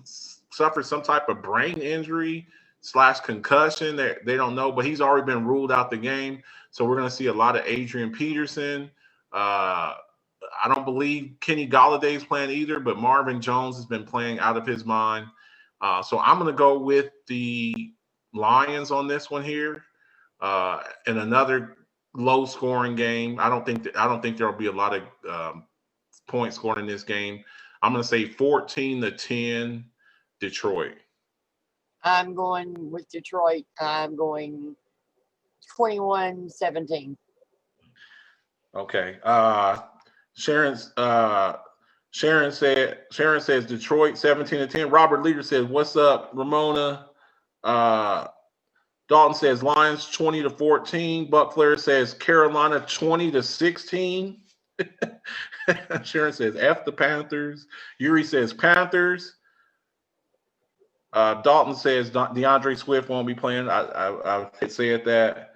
suffered some type of brain injury / concussion. They don't know, but he's already been ruled out the game. So we're going to see a lot of Adrian Peterson. I don't believe Kenny Galladay's playing either, but Marvin Jones has been playing out of his mind. So I'm going to go with the Lions on this one here, in another low-scoring game. I don't think there will be a lot of points scored in this game. I'm going to say 14-10 Detroit. I'm going with Detroit. I'm going 21-17. Okay. Sharon says Detroit 17-10. Robert Leader says, "What's up, Ramona?" Dalton says Lions 20-14. Buck Flair says Carolina 20-16. Sharon says F the Panthers. Yuri says Panthers. Dalton says DeAndre Swift won't be playing. I said that.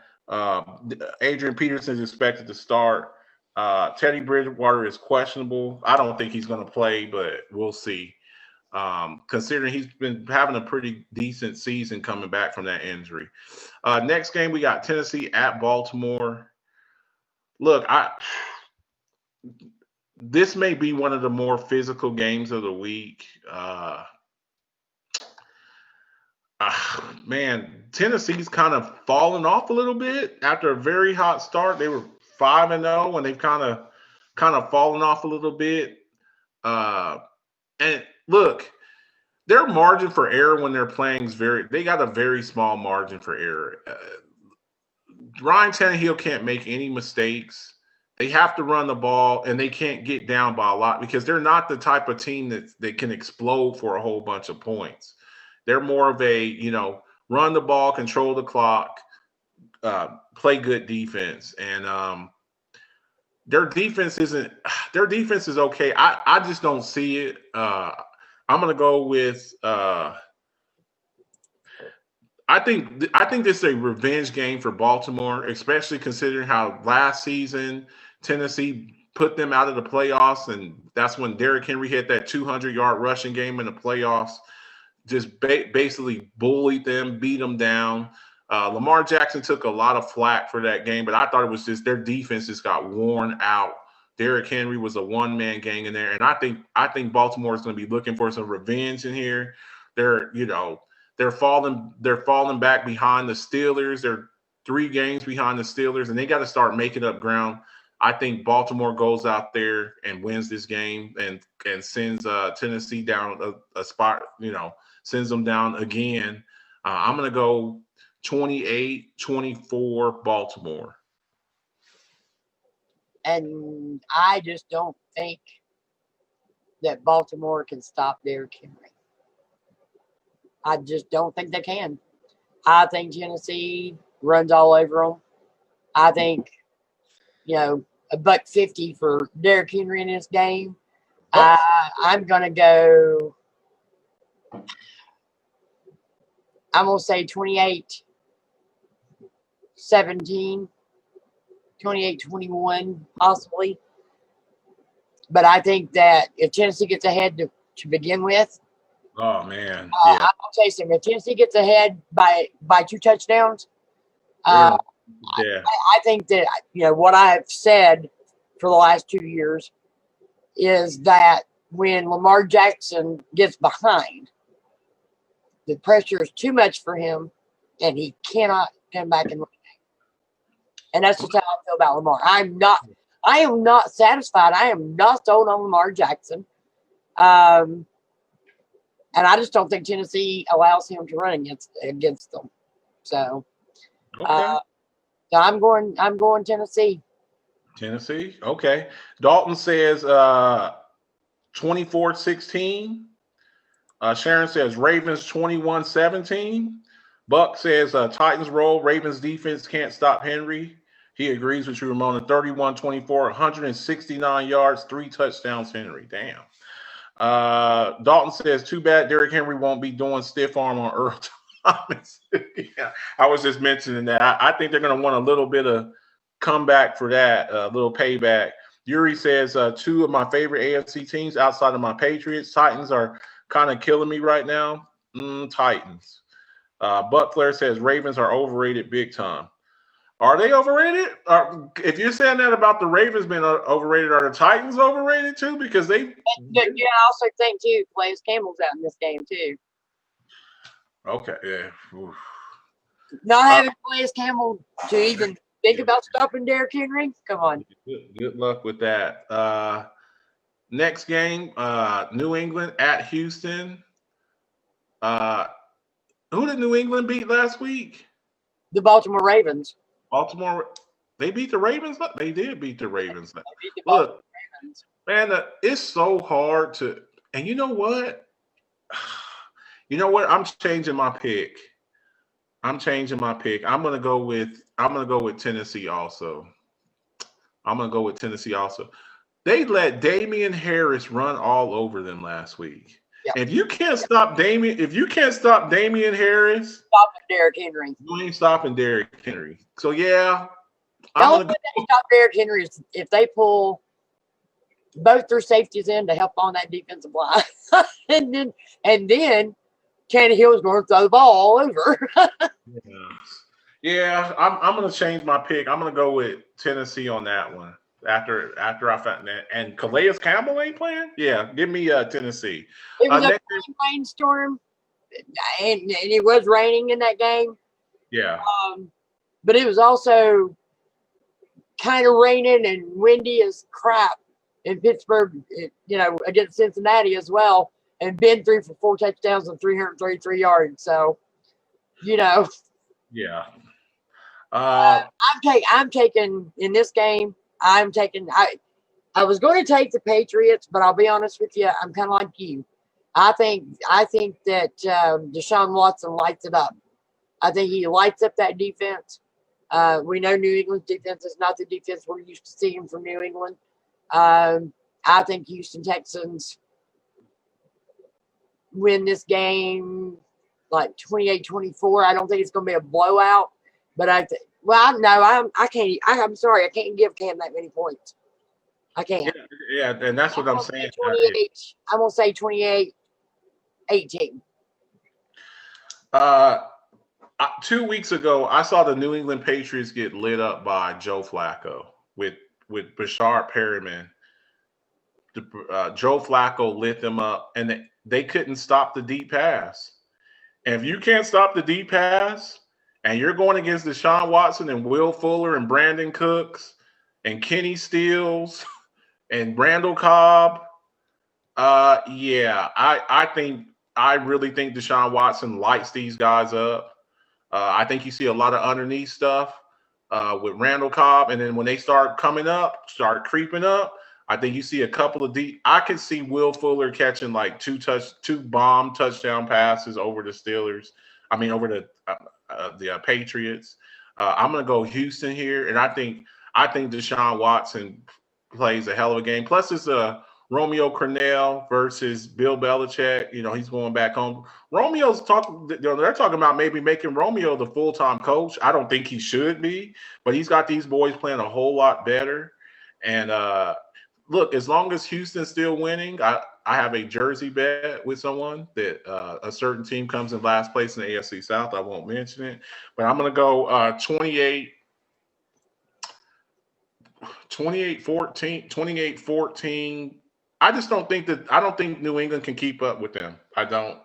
Adrian Peterson is expected to start. Teddy Bridgewater is questionable. I don't think he's going to play, but we'll see. Considering he's been having a pretty decent season coming back from that injury. Next game, we got Tennessee at Baltimore. Look, this may be one of the more physical games of the week. Man, Tennessee's kind of fallen off a little bit after a very hot start. They were 5-0, and they've kind of fallen off a little bit. And look, their margin for error when they're playing they got a very small margin for error. Ryan Tannehill can't make any mistakes. They have to run the ball, and they can't get down by a lot because they're not the type of team that can explode for a whole bunch of points. They're more of a, run the ball, control the clock, play good defense. And their defense is okay. I just don't see it. I'm going to go with I think this is a revenge game for Baltimore, especially considering how last season Tennessee put them out of the playoffs, and that's when Derrick Henry hit that 200-yard rushing game in the playoffs. Just basically bullied them, beat them down. Lamar Jackson took a lot of flack for that game, but I thought it was just their defense just got worn out. Derrick Henry was a one-man gang in there, and I think Baltimore is going to be looking for some revenge in here. They're falling back behind the Steelers. They're 3 games behind the Steelers, and they got to start making up ground. I think Baltimore goes out there and wins this game and sends Tennessee down a spot, sends them down again. I'm going to go 28-24 Baltimore. And I just don't think that Baltimore can stop Derrick Henry. I just don't think they can. I think Tennessee runs all over them. I think, $150 for Derrick Henry in this game. I'm going to go, I'm going to say 28-17, 28-21 possibly. But I think that if Tennessee gets ahead to begin with, oh man, yeah. I'll tell you something. If Tennessee gets ahead by 2 touchdowns, yeah. I think that what I've said for the last 2 years is that when Lamar Jackson gets behind, the pressure is too much for him, and he cannot come back and win. And that's just how I feel about Lamar. I am not satisfied. I am not sold on Lamar Jackson. And I just don't think Tennessee allows him to run against them. So, Okay. so I'm going Tennessee. Tennessee. Okay. Dalton says 24-16. Sharon says Ravens 21-17. Buck says Titans roll. Ravens defense can't stop Henry. He agrees with you, Ramona. 31-24, 169 yards, 3 touchdowns, Henry. Damn. Dalton says, too bad Derrick Henry won't be doing stiff arm on Earl Thomas. Yeah, I was just mentioning that. I think they're going to want a little bit of comeback for that, a little payback. Yuri says, 2 of my favorite AFC teams outside of my Patriots. Titans are kind of killing me right now. Titans. Butler says Ravens are overrated big time. Are they overrated? If you're saying that about the Ravens being overrated, are the Titans overrated too? Because they. Yeah, I also think too, Calais Campbell's out in this game too. Okay, yeah. Oof. Not having Calais Campbell to even think about stopping Derrick Henry. Come on. Good luck with that. Next game, New England at Houston. Who did New England beat last week? The Baltimore Ravens. Baltimore. They beat the Ravens? They did beat the Ravens. Look, man, it's so hard to. And you know what? I'm changing my pick. I'm gonna go with Tennessee also. They let Damian Harris run all over them last week. Yeah. If you can't stop Damian Harris, stopping Derrick Henry. You ain't stopping Derrick Henry. So yeah. The only way they stop Derrick Henry is if they pull both their safeties in to help on that defensive line. and then Tannehill's going to throw the ball all over. Yeah, I'm going to change my pick. I'm going to go with Tennessee on that one. After I found that, and Calais Campbell ain't playing. Yeah, give me Tennessee. It was a rainstorm, and it was raining in that game. Yeah, but it was also kind of raining and windy as crap in Pittsburgh. Against Cincinnati as well, and Ben threw for 4 touchdowns and 333 yards. So, yeah. I'm taking in this game. I was going to take the Patriots, but I'll be honest with you, I'm kind of like you. I think that Deshaun Watson lights it up. I think he lights up that defense. We know New England's defense is not the defense we're used to seeing from New England. I think Houston Texans win this game like 28-24. I don't think it's going to be a blowout, but I'm sorry, I can't give Cam that many points. I can't. Yeah, and that's what I'm saying. I'm going to say 28-18. 2 weeks ago, I saw the New England Patriots get lit up by Joe Flacco with Bashard Perriman. Joe Flacco lit them up, and they couldn't stop the deep pass. And if you can't stop the deep pass, and you're going against Deshaun Watson and Will Fuller and Brandon Cooks and Kenny Stills and Randall Cobb, I really think Deshaun Watson lights these guys up. I think you see a lot of underneath stuff with Randall Cobb, and then when they start creeping up, I think you see a couple of deep. I can see Will Fuller catching like 2 bomb touchdown passes over the Steelers. Over the Patriots. I'm going to go Houston here, and I think Deshaun Watson plays a hell of a game. Plus, it's a Romeo Crennel versus Bill Belichick. He's going back home. Romeo's talking. They're talking about maybe making Romeo the full-time coach. I don't think he should be, but he's got these boys playing a whole lot better. And look, as long as Houston's still winning, I have a jersey bet with someone that a certain team comes in last place in the AFC South. I won't mention it, but I'm going to go 28-14. I don't think New England can keep up with them. I don't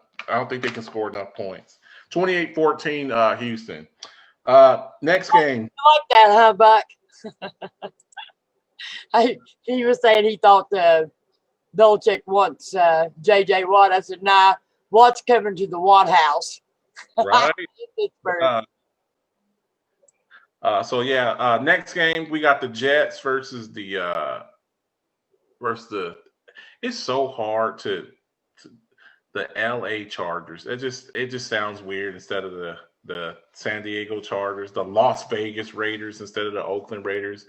think they can score enough points. 28-14 Houston. Next game. I like that, huh, Buck? He was saying he thought Belichick wants J.J. Watt. I said, nah, What's coming to the Watt House? Right. Pittsburgh. So yeah, next game we got the Jets versus the. It's so hard to the LA Chargers. It just sounds weird instead of the San Diego Chargers, the Las Vegas Raiders instead of the Oakland Raiders,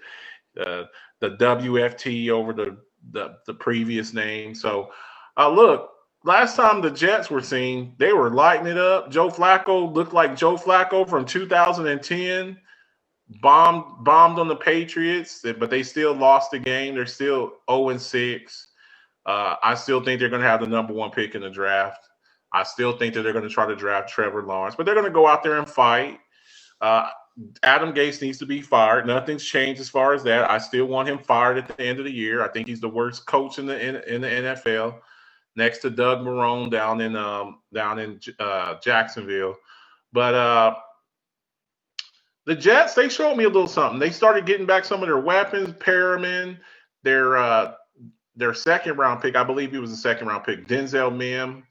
the WFT over the previous name. So look, last time the Jets were seen, they were lighting it up. Joe Flacco looked like Joe Flacco from 2010. Bombed on the Patriots, but they still lost the game. They're still 0-6. I still think they're going to have the number 1 pick in the draft. I still think that they're going to try to draft Trevor Lawrence, but they're going to go out there and fight. Adam Gase needs to be fired. Nothing's changed as far as that. I still want him fired at the end of the year. I think he's the worst coach in the NFL, next to Doug Marrone down in Jacksonville. But the Jets, they showed me a little something. They started getting back some of their weapons. Perriman, their second-round pick, I believe he was a second-round pick, Denzel Mims.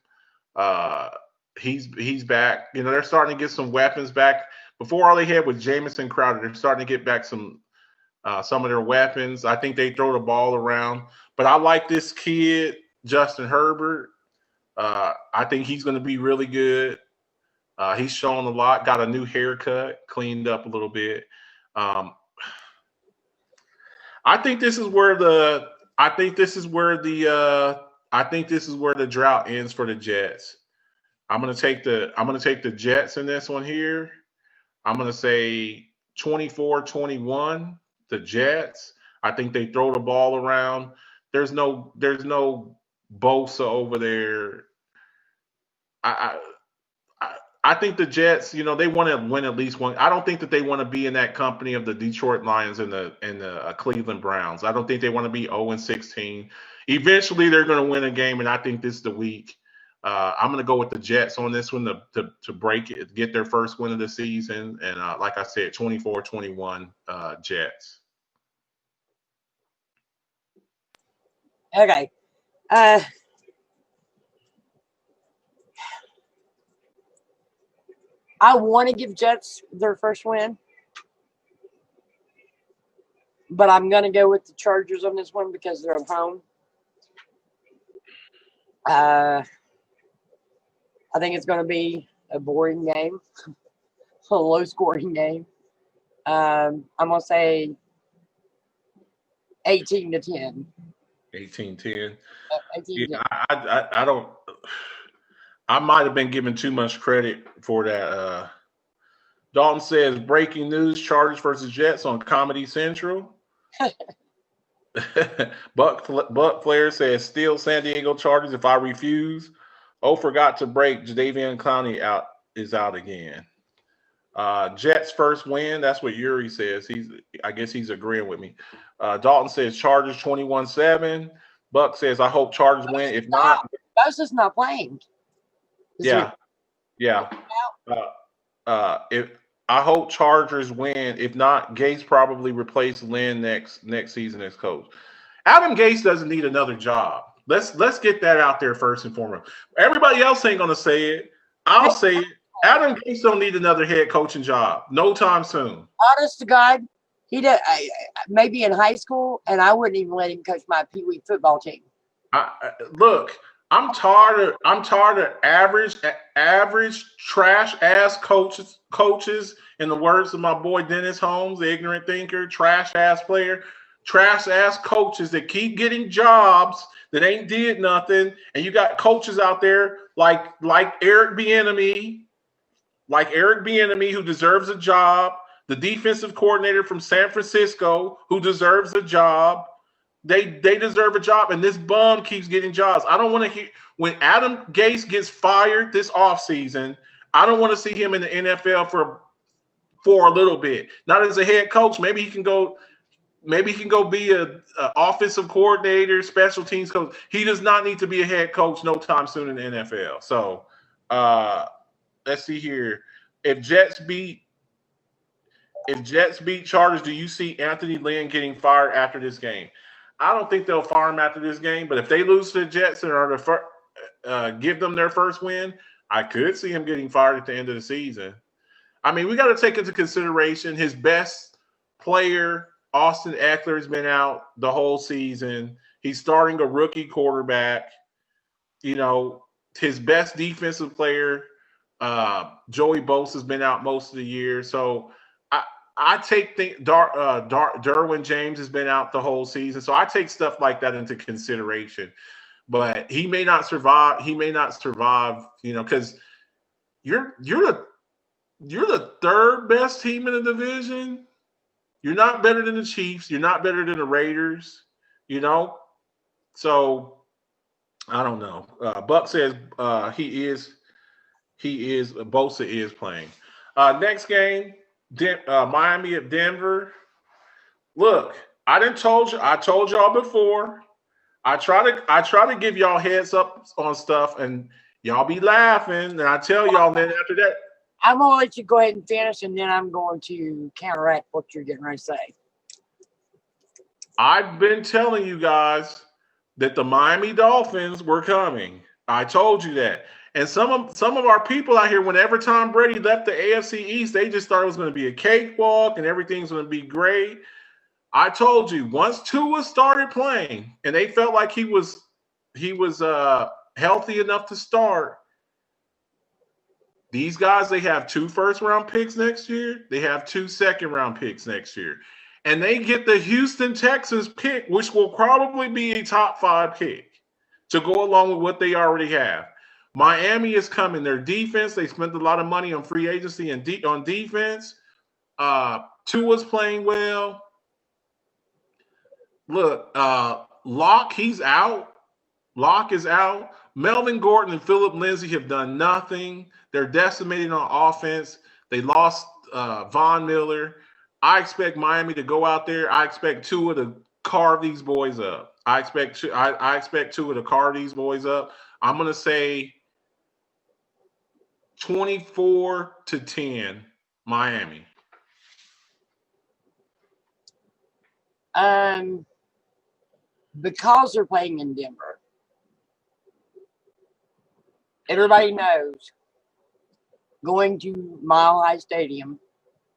He's back. You know, they're starting to get some weapons back. Before all they had was Jamison Crowder. They're starting to get back some of their weapons. I think they throw the ball around. But I like this kid, Justin Herbert. I think he's going to be really good. He's shown a lot, got a new haircut, cleaned up a little bit. I think this is where the drought ends for the Jets. I'm gonna take the Jets in this one here. I'm gonna say 24-21, the Jets. I think they throw the ball around. There's no Bosa over there. I think the Jets, you know, they want to win at least one. I don't think that they want to be in that company of the Detroit Lions and the Cleveland Browns. I don't think they want to be 0-16. Eventually, they're going to win a game, and I think this is the week. I'm going to go with the Jets on this one to break it, get their first win of the season, and like I said, 24-21 Jets. Okay. I want to give Jets their first win, but I'm going to go with the Chargers on this one because they're at home. I think it's going to be a boring game, a low-scoring game. I'm going to say 18-10. 18-10. 18-10. Yeah, I don't. I might have been given too much credit for that. Dalton says, breaking news, Chargers versus Jets on Comedy Central. Buck Flair says, still San Diego Chargers if I refuse. Forgot to break. Jadeveon Clowney is out again. Jets first win. That's what Yuri says. I guess he's agreeing with me. Dalton says Chargers 21-7. Buck says, I hope Chargers win. If not, Bosa's not playing. Yeah. If I hope Chargers win. If not, Gase probably replace Lynn next season as coach. Adam Gase doesn't need another job. Let's get that out there first and foremost. Everybody else ain't gonna say it. I'll say it. Adam Gase don't need another head coaching job. No time soon. Honest to God, he did. Maybe in high school, and I wouldn't even let him coach my Pee Wee football team. Look. I'm tired of average trash ass coaches. In the words of my boy Dennis Holmes, the ignorant thinker, trash ass player, trash ass coaches that keep getting jobs that ain't did nothing. And you got coaches out there like Eric Bieniemy, who deserves a job. The defensive coordinator from San Francisco who deserves a job. They deserve a job, and this bum keeps getting jobs. I don't want to hear when Adam Gase gets fired this offseason. I don't want to see him in the NFL for a little bit. Not as a head coach. Maybe he can go be a offensive coordinator, special teams coach. He does not need to be a head coach no time soon in the NFL. So let's see here. If Jets beat Chargers, do you see Anthony Lynn getting fired after this game? I don't think they'll fire him after this game, but if they lose to the Jets and are give them their first win, I could see him getting fired at the end of the season. I mean, we got to take into consideration his best player, Austin Eckler, has been out the whole season. He's starting a rookie quarterback. You know, his best defensive player, Joey Bosa, has been out most of the year. So I take Derwin James has been out the whole season. So I take stuff like that into consideration. But he may not survive. He may not survive, you know, because you're the third best team in the division. You're not better than the Chiefs. You're not better than the Raiders, you know. So I don't know. Buck says Bosa is playing. Next game, Miami at Denver. Look, I told y'all before. I try to give y'all heads up on stuff, and y'all be laughing, and I tell y'all then after that. I'm gonna let you go ahead and finish, and then I'm going to counteract what you're getting ready to say. I've been telling you guys that the Miami Dolphins were coming. I told you that. And some of our people out here, whenever Tom Brady left the AFC East, they just thought it was going to be a cakewalk and everything's going to be great. I told you, once Tua started playing and they felt like he was healthy enough to start, these guys, they have 2 first-round picks next year. They have 2 second-round picks next year. And they get the Houston Texans pick, which will probably be a top 5 pick to go along with what they already have. Miami is coming. Their defense, they spent a lot of money on free agency and on defense. Tua's playing well. Look, Locke, he's out. Locke is out. Melvin Gordon and Philip Lindsay have done nothing. They're decimated on offense. They lost Von Miller. I expect Miami to go out there. I expect Tua to carve these boys up. I expect Tua to carve these boys up. I'm going to say 24-10, Miami. Because they're playing in Denver, everybody knows going to Mile High Stadium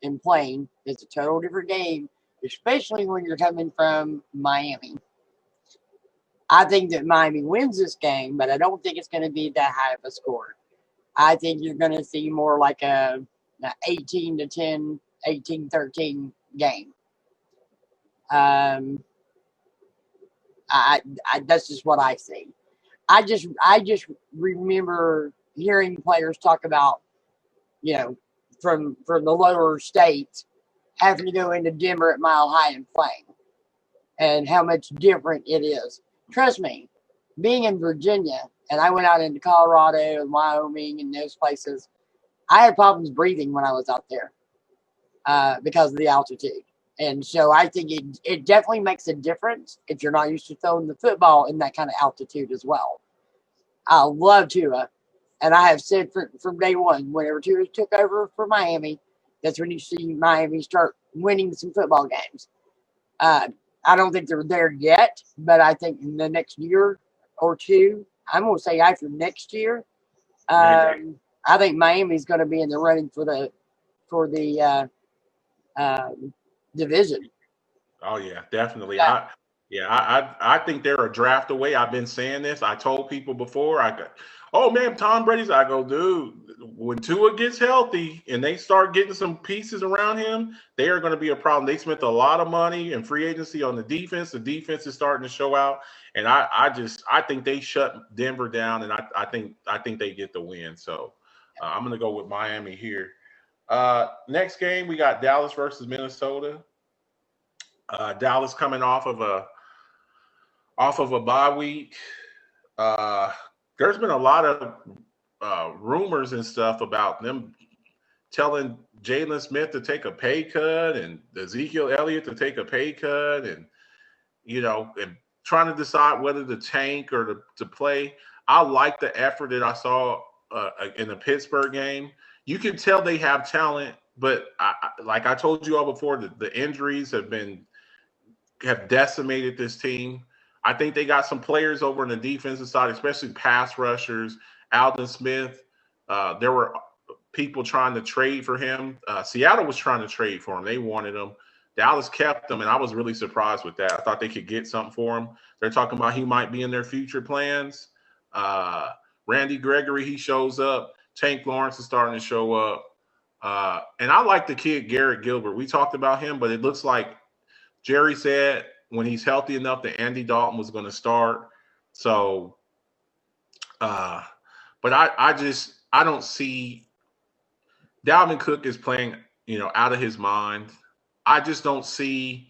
and playing is a total different game, especially when you're coming from Miami. I think that Miami wins this game, but I don't think it's going to be that high of a score. I think you're going to see more like a 18-10, 18-13 game. That's just what I see. I just remember hearing players talk about, you know, from the lower states having to go into Denver at Mile High and playing, and how much different it is. Trust me, being in Virginia, and I went out into Colorado and Wyoming and those places, I had problems breathing when I was out there because of the altitude. And so I think it definitely makes a difference if you're not used to throwing the football in that kind of altitude as well. I love Tua. And I have said from day one, whenever Tua took over for Miami, that's when you see Miami start winning some football games. I don't think they're there yet, but I think in the next year or two, I'm going to say after next year, I think Miami's going to be in the running for the division. Oh yeah, definitely. I think they're a draft away. I've been saying this. I told people before. Oh man, Tom Brady's. I go, dude. When Tua gets healthy and they start getting some pieces around him, they are going to be a problem. They spent a lot of money in free agency on the defense. The defense is starting to show out, and I think they shut Denver down, and I think they get the win. So I'm going to go with Miami here. Next game, we got Dallas versus Minnesota. Dallas coming off of a bye week. There's been a lot of rumors and stuff about them telling Jalen Smith to take a pay cut and Ezekiel Elliott to take a pay cut, and and trying to decide whether to tank or to play. I like the effort that I saw in the Pittsburgh game. You can tell they have talent, but like I told you all before, the injuries have decimated this team. I think they got some players over in the defensive side, especially pass rushers. Alden Smith. There were people trying to trade for him. Seattle was trying to trade for him. They wanted him. Dallas kept him, and I was really surprised with that. I thought they could get something for him. They're talking about he might be in their future plans. Randy Gregory, he shows up. Tank Lawrence is starting to show up. And I like the kid Garrett Gilbert. We talked about him, but it looks like Jerry said when he's healthy enough that Andy Dalton was going to start. So, but I don't see Dalvin Cook is playing, out of his mind. I just don't see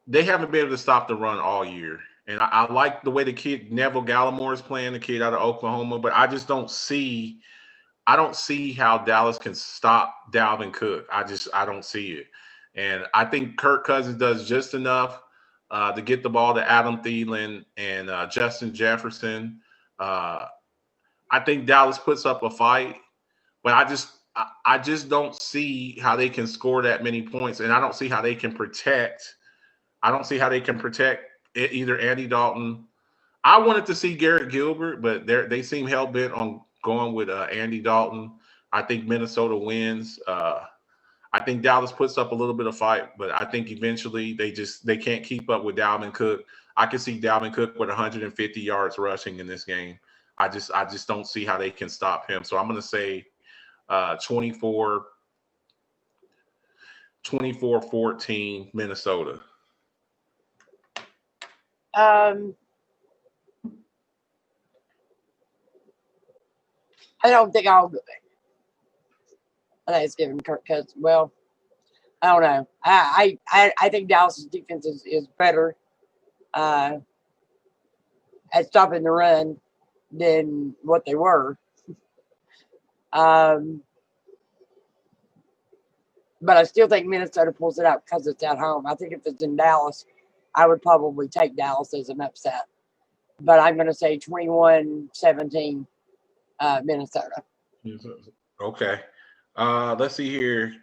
they haven't been able to stop the run all year. And I like the way the kid Neville Gallimore is playing, the kid out of Oklahoma, but I just don't see how Dallas can stop Dalvin Cook. I don't see it. And I think Kirk Cousins does just enough to get the ball to Adam Thielen and Justin Jefferson. I think Dallas puts up a fight, but I just don't see how they can score that many points, and I don't see how they can protect. I don't see how they can protect either Andy Dalton. I wanted to see Garrett Gilbert, but they seem hell bent on going with Andy Dalton. I think Minnesota wins. I think Dallas puts up a little bit of fight, but I think eventually they can't keep up with Dalvin Cook. I can see Dalvin Cook with 150 yards rushing in this game. I just don't see how they can stop him. So I'm going to say 24-14 Minnesota. I don't think I think it's giving Kirk Cousins. Well, I don't know. I think Dallas's defense is better at stopping the run than what they were. But I still think Minnesota pulls it out because it's at home. I think if it's in Dallas, I would probably take Dallas as an upset. But I'm going to say 21-17 Minnesota. Okay. Let's see here.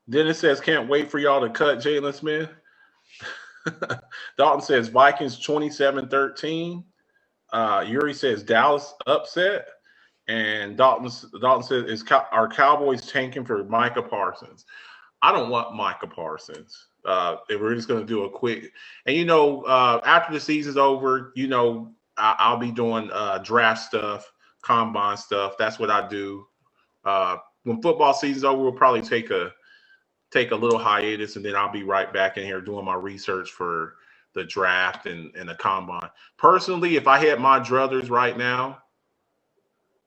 Then it says, can't wait for y'all to cut Jalen Smith. Dalton says Vikings 27-13. Yuri says Dallas upset. And Dalton says, are Cowboys tanking for Micah Parsons? I don't want Micah Parsons. If we're just going to do a quick. And, after the season's over, I'll be doing draft stuff, combine stuff. That's what I do. When football season's over, we'll probably take a little hiatus, and then I'll be right back in here doing my research for the draft and the combine. Personally, if I had my druthers right now,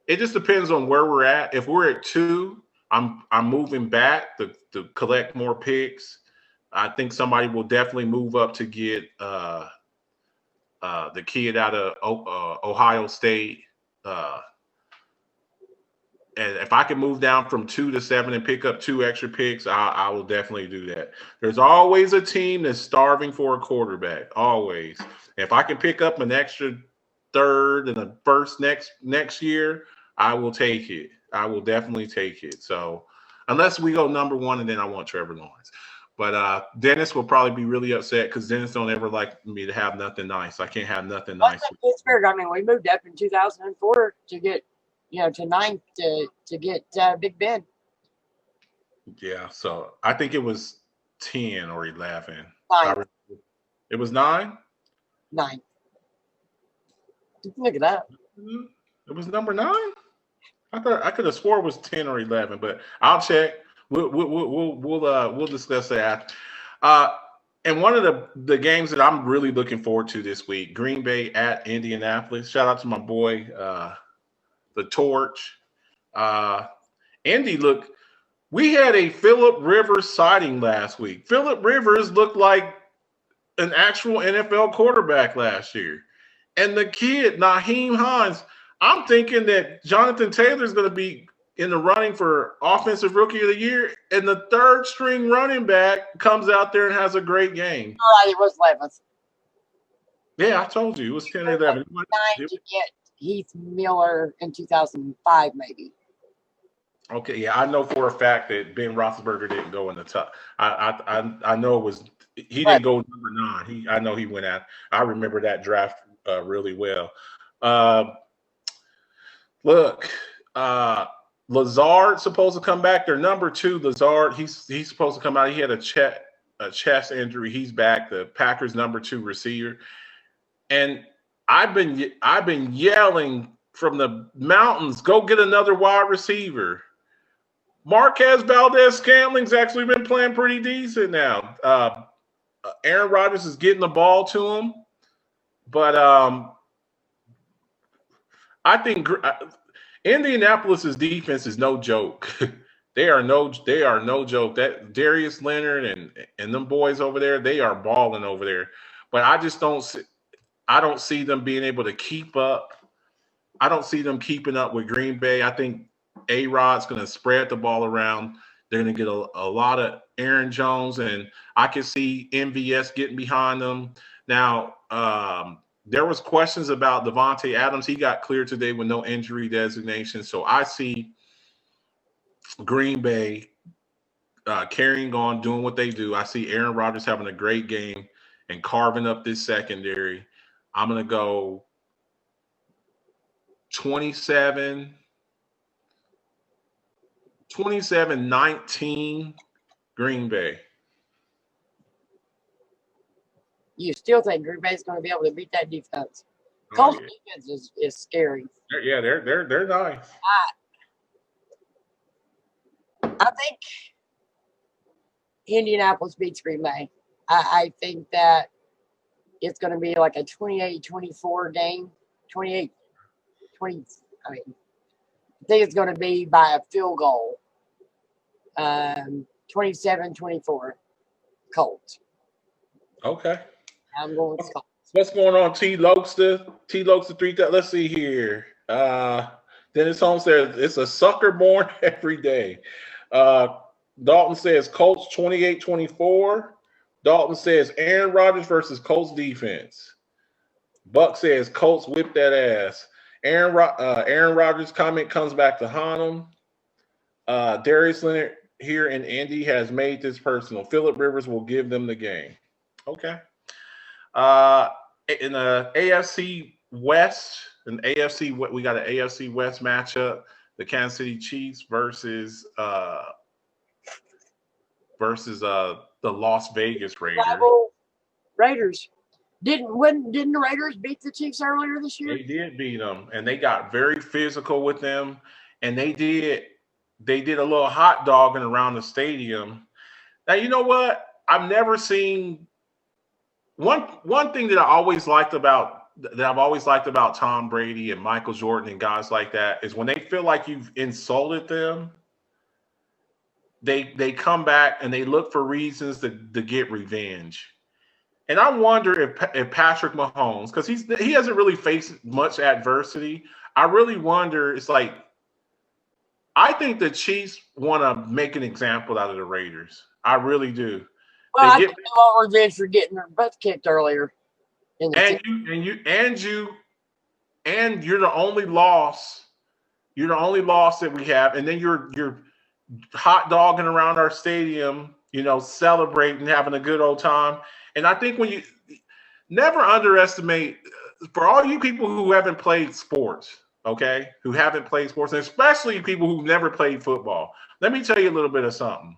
it just depends on where we're at. If we're at 2, I'm moving back to collect more picks. I think somebody will definitely move up to get the kid out of Ohio State. And if I can move down from 2 to 7 and pick up 2 extra picks, I will definitely do that. There's always a team that's starving for a quarterback. Always. If I can pick up an extra third and a first next year, I will take it. I will definitely take it. So unless we go number 1 and then I want Trevor Lawrence. But Dennis will probably be really upset because Dennis don't ever like me to have nothing nice. I can't have nothing nice. Pittsburgh. I mean, we moved up in 2004 to get to 9th to get Big Ben. Yeah, so I think it was 10 or 11. 9. It was 9? 9. Look at that. It was number 9? I thought I could have swore it was 10 or 11, but I'll check. We'll discuss that. And one of the games that I'm really looking forward to this week, Green Bay at Indianapolis. Shout out to my boy, the Torch. Indy, look, we had a Phillip Rivers sighting last week. Phillip Rivers looked like an actual NFL quarterback last year. And the kid, Nyheim Hines, I'm thinking that Jonathan Taylor is going to be in the running for Offensive Rookie of the Year, and the third string running back comes out there and has a great game. All right, it was 11th. Yeah, I told you. It was 10 or 11. 9 to get Heath Miller in 2005, maybe. Okay, yeah, I know for a fact that Ben Roethlisberger didn't go in the top. I know it was he But didn't go number 9. I know he went out. I remember that draft really well. Uh, look, uh, Lazard supposed to come back. Their number 2, Lazard. He's supposed to come out. He had a chest injury. He's back. The Packers' number 2 receiver. And I've been yelling from the mountains, go get another wide receiver. Marquez Valdez-Scantling's actually been playing pretty decent now. Aaron Rodgers is getting the ball to him, but I think Indianapolis's defense is no joke. They are no joke. That Darius Leonard and them boys over there, they are balling over there. But I don't see them being able to keep up. I don't see them keeping up with Green Bay. I think A-Rod's going to spread the ball around. They're going to get a lot of Aaron Jones, and I can see MVS getting behind them. Now, there was questions about Devontae Adams. He got cleared today with no injury designation. So I see Green Bay carrying on, doing what they do. I see Aaron Rodgers having a great game and carving up this secondary. I'm going to go 27-19 Green Bay. you still think Green Bay's going to be able to beat that defense? Oh, Colts yeah. defense is scary. They're nice. I think Indianapolis beats Green Bay. I think that it's going to be like a 28-24 game. 28-20. I mean, I think it's going to be by a field goal. 27-24 Colts. Okay. I'm going with Colts. What's going on, T. Lokester? T. Lokester 3000. Let's see here. Dennis Holmes says it's a sucker born every day. Dalton says Colts 28-24. Dalton says Aaron Rodgers versus Colts defense. Buck says Colts whip that ass. Aaron Rodgers' comment comes back to haunt him. Darius Leonard here in Indy has made this personal. Phillip Rivers will give them the game. Okay. In the AFC West, we got an AFC West matchup. The Kansas City Chiefs versus the Las Vegas Raiders. Raiders. Didn't the Raiders beat the Chiefs earlier this year? They did beat them, and they got very physical with them, and they did a little hot dogging around the stadium. Now, you know what? I've never seen one thing that I've always liked about Tom Brady and Michael Jordan and guys like that is when they feel like you've insulted them, they come back and they look for reasons to get revenge. And I wonder if Patrick Mahomes, because he hasn't really faced much adversity, I really wonder, it's like, I think the Chiefs want to make an example out of the Raiders. I really do. Well, I think they want revenge for getting their butts kicked earlier. You're the only loss. You're the only loss that we have, and then you're hot dogging around our stadium, celebrating, having a good old time. And I think when you never underestimate, for all you people who haven't played sports, okay, who haven't played sports, and especially people who've never played football, let me tell you a little bit of something.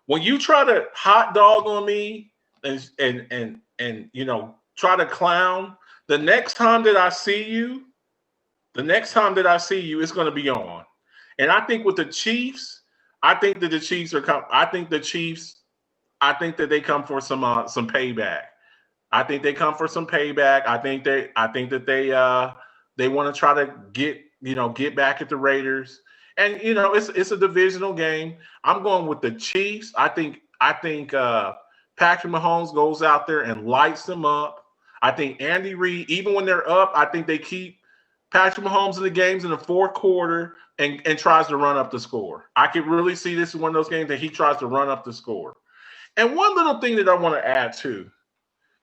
When you try to hot dog on me and try to clown, the next time that I see you, it's going to be on. And I think with the Chiefs, I think that they come for some payback. I think they come for some payback. I think that they want to try to get back at the Raiders. And it's a divisional game. I'm going with the Chiefs. I think Patrick Mahomes goes out there and lights them up. I think Andy Reid, even when they're up, I think they keep Patrick Mahomes in the games in the fourth quarter and tries to run up the score. I could really see this is one of those games that he tries to run up the score. And one little thing that I want to add too,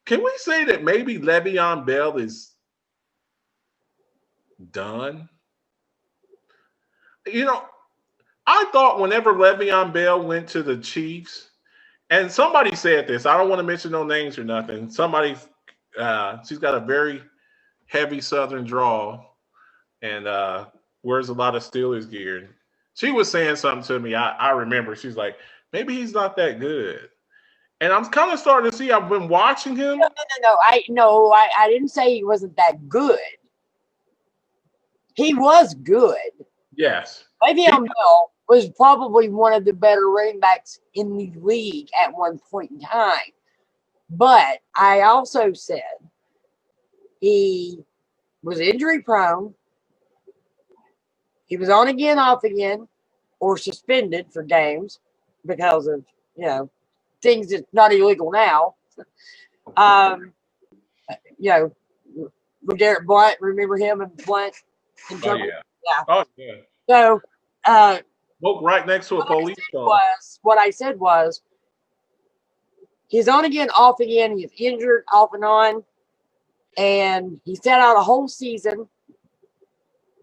can we say that maybe Le'Veon Bell is done? I thought whenever Le'Veon Bell went to the Chiefs, and somebody said this, I don't want to mention no names or nothing. Somebody, she's got a very heavy Southern drawl and wears a lot of Steelers gear. She was saying something to me. I remember. She's like, maybe he's not that good. And I'm kind of starting to see. I've been watching him. I didn't say he wasn't that good. He was good. Yes. Le'Veon Bell was probably one of the better running backs in the league at one point in time. But I also said he was injury prone. He was on again, off again, or suspended for games because of, things that's not illegal now. LeGarrette Blunt, remember him and Blunt? Oh, yeah. Oh, yeah. So, woke right next to a police car. What I said was, he's on again, off again. He's injured off and on. And he sat out a whole season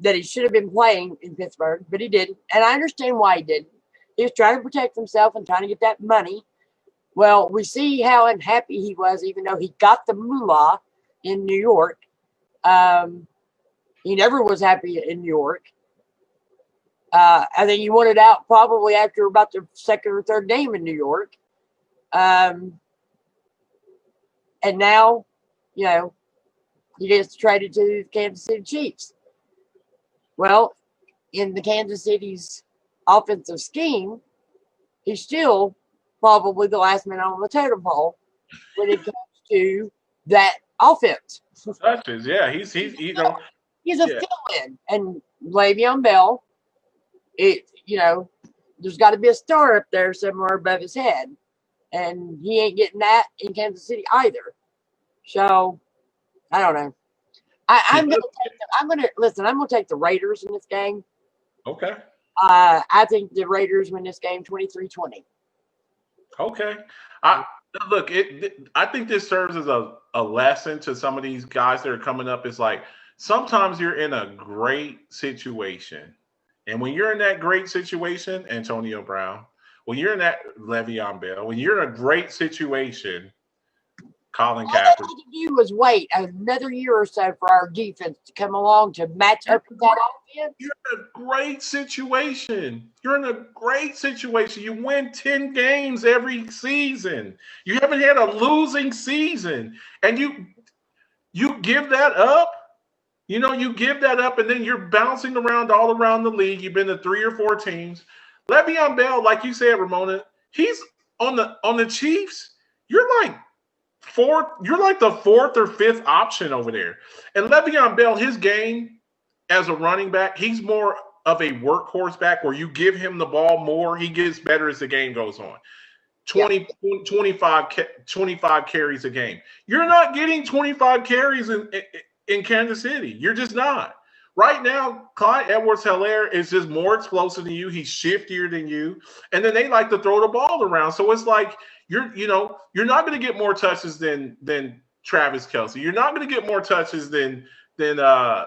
that he should have been playing in Pittsburgh, but he didn't. And I understand why he didn't. He was trying to protect himself and trying to get that money. Well, we see how unhappy he was, even though he got the moolah in New York. He never was happy in New York. I think he wanted out probably after about the second or third game in New York. And now, he gets traded to the Kansas City Chiefs. Well, in the Kansas City's offensive scheme, he's still probably the last man on the totem pole when it comes to that offense. Touches, yeah. He's a fill-in. And Le'Veon Bell, there's got to be a star up there somewhere above his head. And he ain't getting that in Kansas City either. So, I don't know. I'm gonna take the Raiders in this game. Okay. I think the Raiders win this game 23-20. Okay. I think this serves as a lesson to some of these guys that are coming up. It's like sometimes you're in a great situation. And when you're in that great situation, Antonio Brown, when you're in that Le'Veon Bell, when you're in a great situation, Colin Kaepernick. All they had to do was wait another year or so for our defense to come along to match up with that offense. You're in a great situation. You win 10 games every season. You haven't had a losing season. And you give that up. You give that up, and then you're bouncing around all around the league. You've been to 3 or 4 teams. Le'Veon Bell, like you said, Ramona, he's on the Chiefs. You're like the 4th or 5th option over there. And Le'Veon Bell, his game as a running back, he's more of a workhorse back where you give him the ball more. He gets better as the game goes on. 25 carries a game. You're not getting 25 carries in Kansas City. You're just not. Right now, Clyde Edwards-Helaire is just more explosive than you. He's shiftier than you. And then they like to throw the ball around. So it's like you're not going to get more touches than Travis Kelce. You're not going to get more touches than Clyde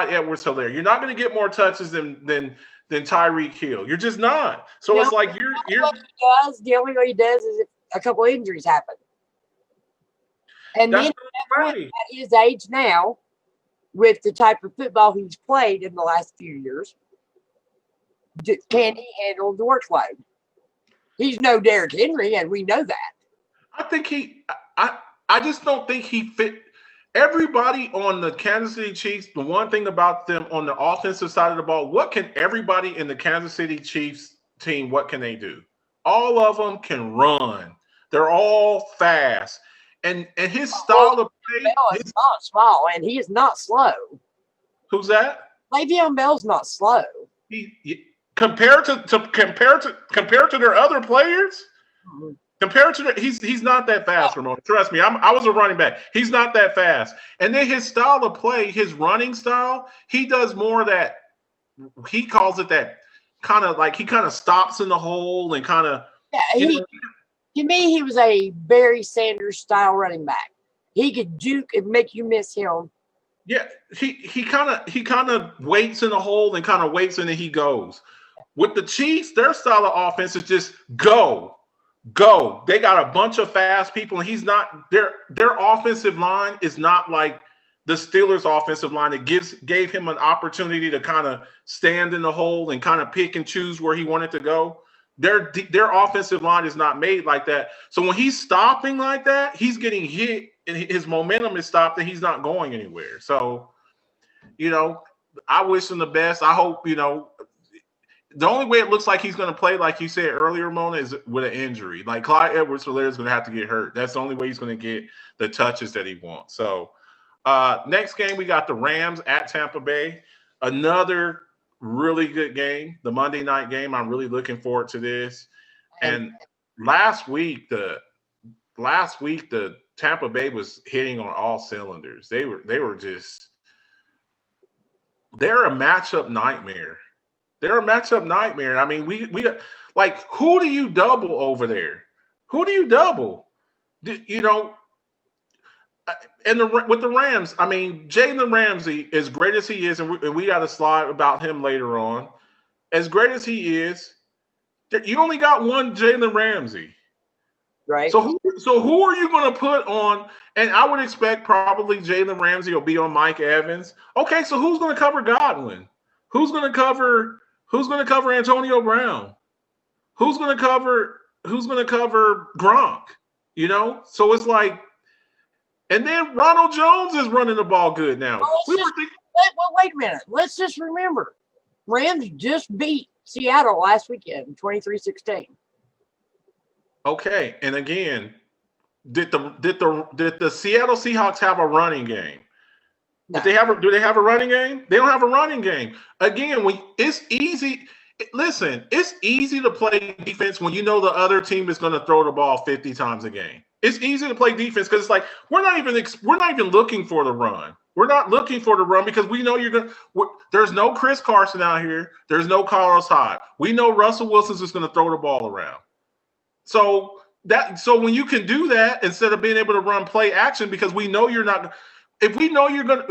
Edwards-Helaire. You're not going to get more touches than Tyreek Hill. You're just not. So it's like you're the only way he does is if a couple injuries happen. And then at his age now, with the type of football he's played in the last few years, can he handle the workload? He's no Derrick Henry, and we know that. I think I just don't think he fit. Everybody on the Kansas City Chiefs, the one thing about them on the offensive side of the ball, what can everybody in the Kansas City Chiefs team, what can they do? All of them can run. They're all fast. And his style of play is not small, and he is not slow. Who's that? Le'Veon Bell's not slow. He compared to their other players. Mm-hmm. Compared to he's not that fast, Ramona. Trust me, I was a running back. He's not that fast. And then his style of play, his running style, he does more of that. He calls it that kind of like he kind of stops in the hole and kind of. Yeah, to me, he was a Barry Sanders style running back. He could juke and make you miss him. Yeah, he kind of waits in the hole and kind of waits and then he goes. With the Chiefs, their style of offense is just go, go. They got a bunch of fast people, and he's not their offensive line is not like the Steelers' offensive line that gave him an opportunity to kind of stand in the hole and kind of pick and choose where he wanted to go. Their offensive line is not made like that. So when he's stopping like that, he's getting hit and his momentum is stopped and he's not going anywhere. So, I wish him the best. I hope, the only way it looks like he's going to play, like you said earlier, Mona, is with an injury. Like Clyde Edwards-Helaire is going to have to get hurt. That's the only way he's going to get the touches that he wants. So next game, we got the Rams at Tampa Bay. Another really good game, the Monday night game. I'm really looking forward to this. And last week the Tampa Bay was hitting on all cylinders. They're a matchup nightmare. They're a matchup nightmare. I mean, we like, who do you double over there? Who do you double? And with the Rams, I mean, Jalen Ramsey, as great as he is, and we got a slide about him later on. As great as he is, you only got one Jalen Ramsey, right? So who are you going to put on? And I would expect probably Jalen Ramsey will be on Mike Evans. Okay, so who's going to cover Godwin? Who's going to cover Antonio Brown? Who's going to cover Gronk? So it's like. And then Ronald Jones is running the ball good now. Wait a minute. Let's just remember, Rams just beat Seattle last weekend, 23-16. Okay, and again, did the Seattle Seahawks have a running game? No. Do they have a running game? They don't have a running game. Again, it's easy. Listen, it's easy to play defense when you know the other team is going to throw the ball 50 times a game. It's easy to play defense because it's like we're not even looking for the run. We're not looking for the run because we know there's no Chris Carson out here. There's no Carlos Hyde. We know Russell Wilson's just going to throw the ball around. So when you can do that instead of being able to run play action, because we know you're not. If we know you're not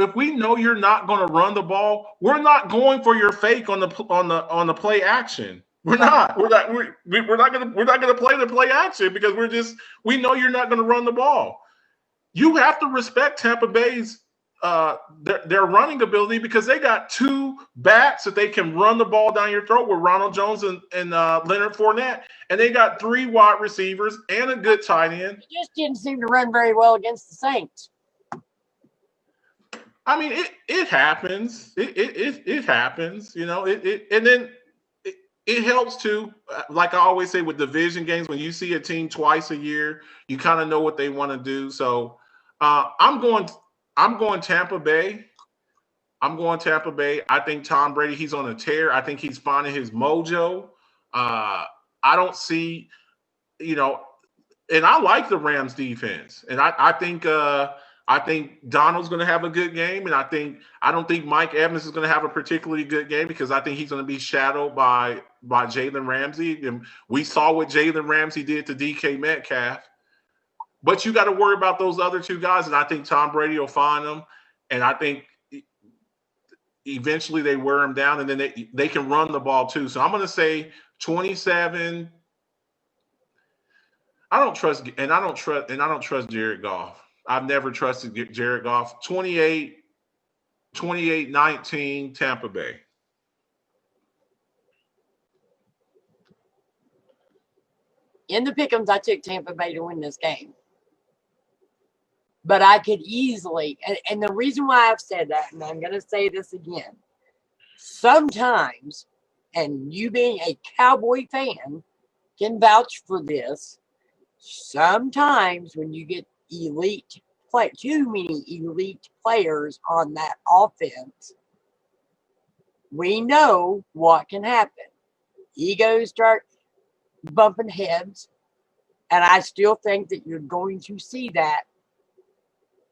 going to run the ball, we're not going for your fake on the play action. We're not going to play the play action because we know you're not going to run the ball. You have to respect Tampa Bay's their running ability because they got two backs that they can run the ball down your throat with Ronald Jones and Leonard Fournette, and they got three wide receivers and a good tight end. It just didn't seem to run very well against the Saints. I mean, it happens. It happens, and then it helps too. Like I always say with division games, when you see a team twice a year, you kind of know what they want to do. So I'm going Tampa Bay. I think Tom Brady, he's on a tear. I think he's finding his mojo. I don't see, and I like the Rams defense, and I think Donald's going to have a good game, and I don't think Mike Evans is going to have a particularly good game because I think he's going to be shadowed by Jalen Ramsey, and we saw what Jalen Ramsey did to DK Metcalf. But you got to worry about those other two guys, and I think Tom Brady will find them, and I think eventually they wear him down, and then they can run the ball too. So I'm going to say 27. I don't trust Jared Goff. I've never trusted Jared Goff. 28-19 Tampa Bay. In the pick'ems, I took Tampa Bay to win this game. But I could easily, and the reason why I've said that, and I'm going to say this again, sometimes, and you being a Cowboy fan can vouch for this, sometimes when you get too many elite players on that offense, we know what can happen. Egos start bumping heads, and I still think that you're going to see that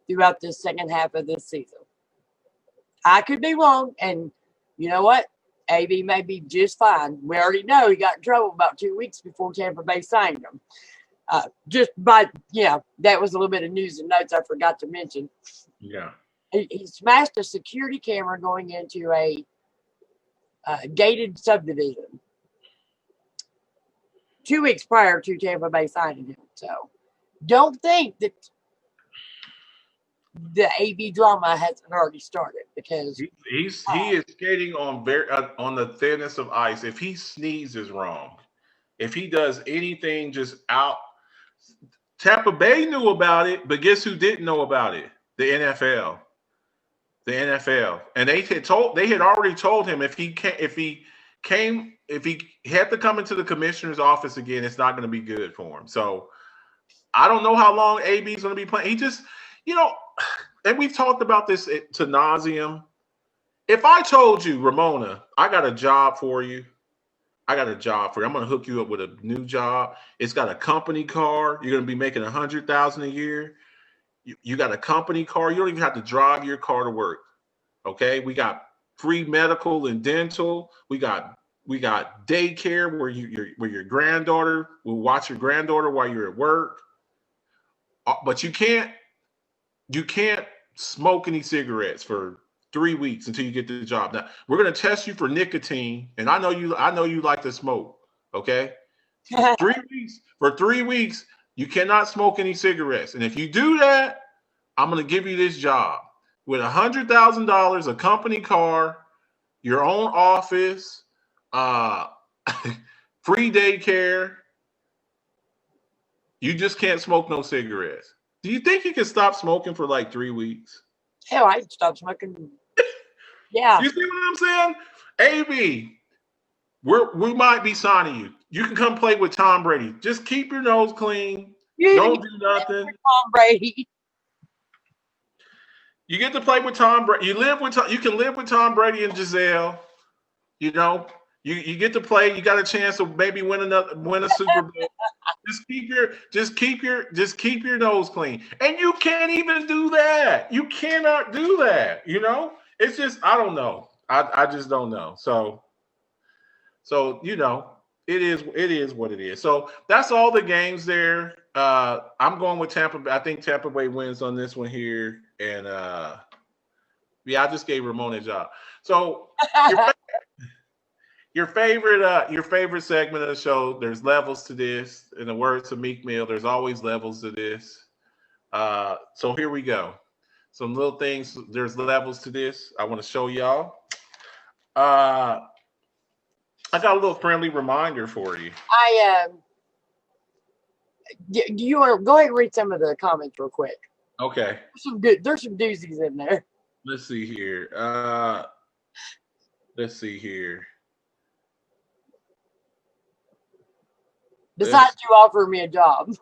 throughout the second half of this season. I could be wrong, and you know what? AB may be just fine. We already know he got in trouble about 2 weeks before Tampa Bay signed him. That was a little bit of news and notes I forgot to mention. Yeah. He smashed a security camera going into a gated subdivision 2 weeks prior to Tampa Bay signing him. So don't think that the AB drama hasn't already started, because he is skating on on the thinnest of ice. If he sneezes wrong, if he does anything just out, Tampa Bay knew about it, but guess who didn't know about it? The NFL. The NFL, and they had already told him if he had to come into the commissioner's office again, it's not going to be good for him. So I don't know how long AB is going to be playing. He just, and we've talked about this to nauseum. If I told you, Ramona, I got a job for you. I'm going to hook you up with a new job. It's got a company car. You're going to be making $100,000 a year. You got a company car. You don't even have to drive your car to work. Okay, we got free medical and dental. We got daycare where your granddaughter will watch your granddaughter while you're at work. But you can't smoke any cigarettes for 3 weeks until you get the job. Now we're gonna test you for nicotine, and I know you like to smoke. Okay, for 3 weeks you cannot smoke any cigarettes, and if you do that, I'm gonna give you this job with $100,000, a company car, your own office, free daycare. You just can't smoke no cigarettes. Do you think you can stop smoking for like 3 weeks? Hell, I stopped smoking. Yeah. You see what I'm saying? AB, we might be signing you. You can come play with Tom Brady. Just keep your nose clean. Don't do nothing. Tom Brady. You get to play with Tom Brady. You can live with Tom Brady and Giselle. You get to play. You got a chance to maybe win a Super Bowl. Just keep your nose clean. And you can't even do that. You cannot do that. It's just, I don't know. I just don't know. So it is what it is. So that's all the games there. I'm going with Tampa. I think Tampa Bay wins on this one here. And I just gave Ramona a job. So your favorite segment of the show, there's levels to this. In the words of Meek Mill, there's always levels to this. So here we go. Some little things, there's levels to this. I want to show y'all. I got a little friendly reminder for you. Do you want to go ahead and read some of the comments real quick? Okay. There's some doozies in there. Let's see here. Besides you offering me a job.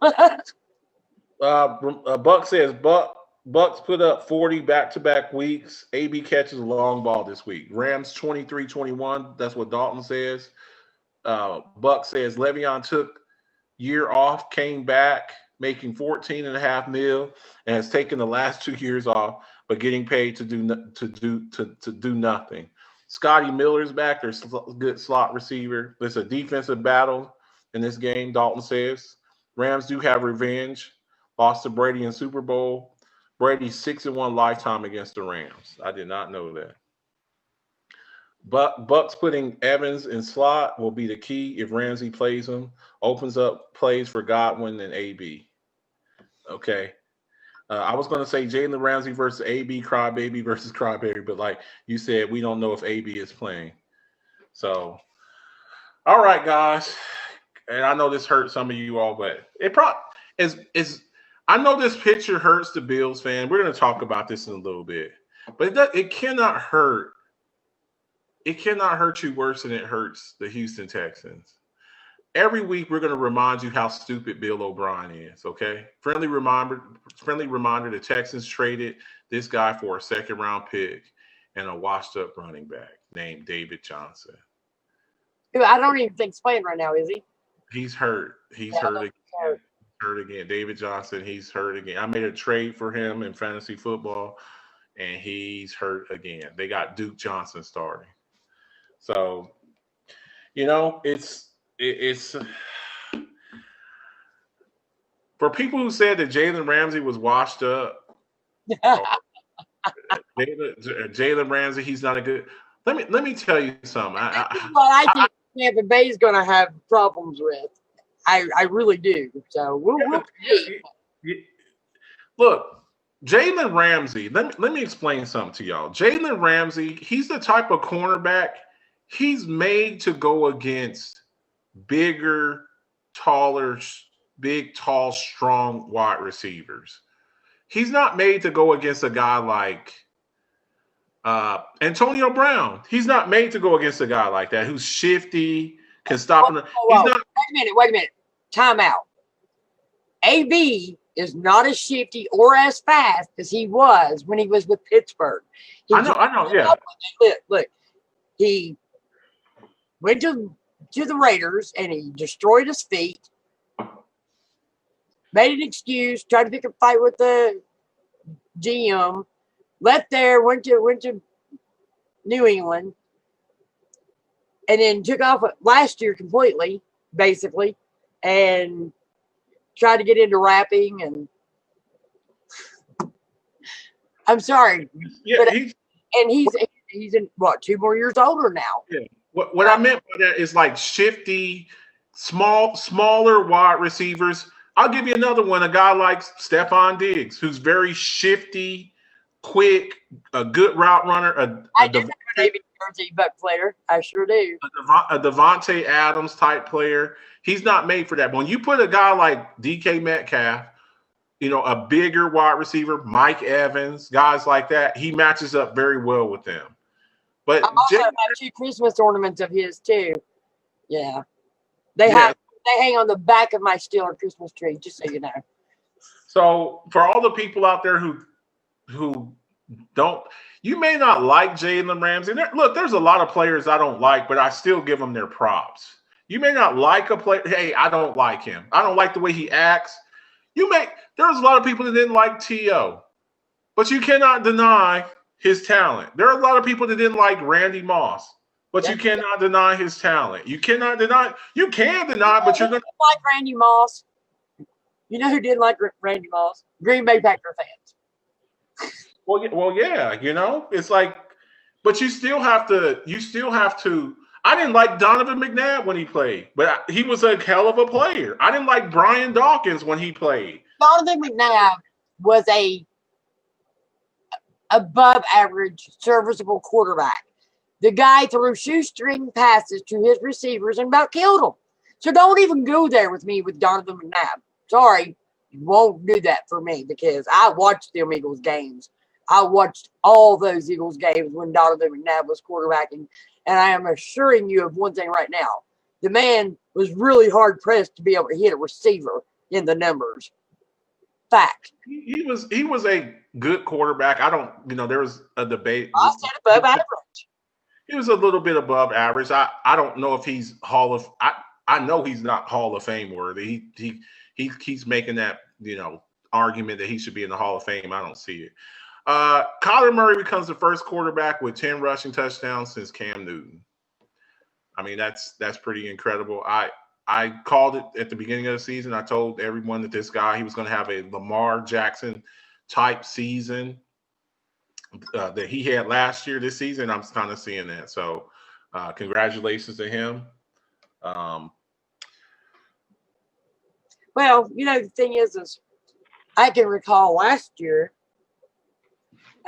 Buck says Bucks put up 40 back-to-back weeks. AB catches a long ball this week. Rams 23-21. That's what Dalton says. Buck says Le'Veon took year off, came back, making $14.5 million, and has taken the last 2 years off, but getting paid to do nothing. Scotty Miller's back. There's a good slot receiver. There's a defensive battle in this game, Dalton says. Rams do have revenge. Lost to Brady in Super Bowl. Brady's 6-1 lifetime against the Rams. I did not know that. But Bucks putting Evans in slot will be the key if Ramsey plays him. Opens up plays for Godwin and AB. Okay. I was going to say Jalen Ramsey versus AB, crybaby versus crybaby, but like you said, we don't know if AB is playing. So, all right, guys. And I know this hurts some of you all, but it probably is. I know this picture hurts the Bills fan. We're going to talk about this in a little bit, but it cannot hurt. It cannot hurt you worse than it hurts the Houston Texans. Every week, we're going to remind you how stupid Bill O'Brien is, okay? Friendly reminder, the Texans traded this guy for a second-round pick and a washed-up running back named David Johnson. I don't even think he's playing right now, is he? He's hurt. He's hurt again. Hurt again. David Johnson, he's hurt again. I made a trade for him in fantasy football, and he's hurt again. They got Duke Johnson starting. So, it's for people who said that Jalen Ramsey was washed up. Jalen Ramsey, he's not a good. Let me tell you something. What I think Tampa Bay is going to have problems with. I really do. So we'll see. Look, Jalen Ramsey. Let me explain something to y'all. Jalen Ramsey, he's the type of cornerback. He's made to go against bigger, taller, big, tall, strong wide receivers. He's not made to go against a guy like Antonio Brown. He's not made to go against a guy like that who's shifty, can stop. He's not. Wait a minute. Time out. AB is not as shifty or as fast as he was when he was with Pittsburgh. I know. Yeah. Look. He went to the Raiders and he destroyed his feet. Made an excuse, tried to pick a fight with the GM, left there, went to New England, and then took off last year completely, basically, and tried to get into rapping. And I'm sorry, yeah, but, he's in what, 2 more years older now. Yeah. What I meant by that is like shifty, smaller wide receivers. I'll give you another one, a guy like Stephon Diggs, who's very shifty, quick, a good route runner. I do have an AB Jersey Buck player. I sure do. A Devontae Adams type player. He's not made for that. But when you put a guy like DK Metcalf, a bigger wide receiver, Mike Evans, guys like that, he matches up very well with them. But I also have 2 Christmas ornaments of his too. Yeah. They hang on the back of my Steeler Christmas tree, just so you know. So for all the people out there who don't, you may not like Jalen Ramsey. Look, there's a lot of players I don't like, but I still give them their props. You may not like a player. Hey, I don't like him. I don't like the way he acts. There's a lot of people that didn't like T.O., but you cannot deny his talent. There are a lot of people that didn't like Randy Moss. But you cannot deny his talent. You cannot deny. You can deny, but you're going to like Randy Moss. You know who didn't like Randy Moss? Green Bay Packer fans. Well, yeah. It's like, but you still have to. I didn't like Donovan McNabb when he played, but he was a hell of a player. I didn't like Brian Dawkins when he played. Donovan McNabb was a above average, serviceable quarterback. The guy threw shoestring passes to his receivers and about killed them. So don't even go there with me with Donovan McNabb. Sorry, you won't do that for me because I watched them Eagles games. I watched all those Eagles games when Donovan McNabb was quarterbacking. And I am assuring you of one thing right now. The man was really hard pressed to be able to hit a receiver in the numbers. Fact. He was a good quarterback. There was a debate. I said above average. He was a little bit above average. I don't know if he's I know he's not Hall of Fame worthy. He keeps making that argument that he should be in the Hall of Fame. I don't see it. Kyler Murray becomes the first quarterback with 10 rushing touchdowns since Cam Newton. I mean, that's pretty incredible. I called it at the beginning of the season. I told everyone that this guy, he was going to have a Lamar Jackson type season that he had last year. This season, I'm kind of seeing that. So congratulations to him. Well, the thing is I can recall last year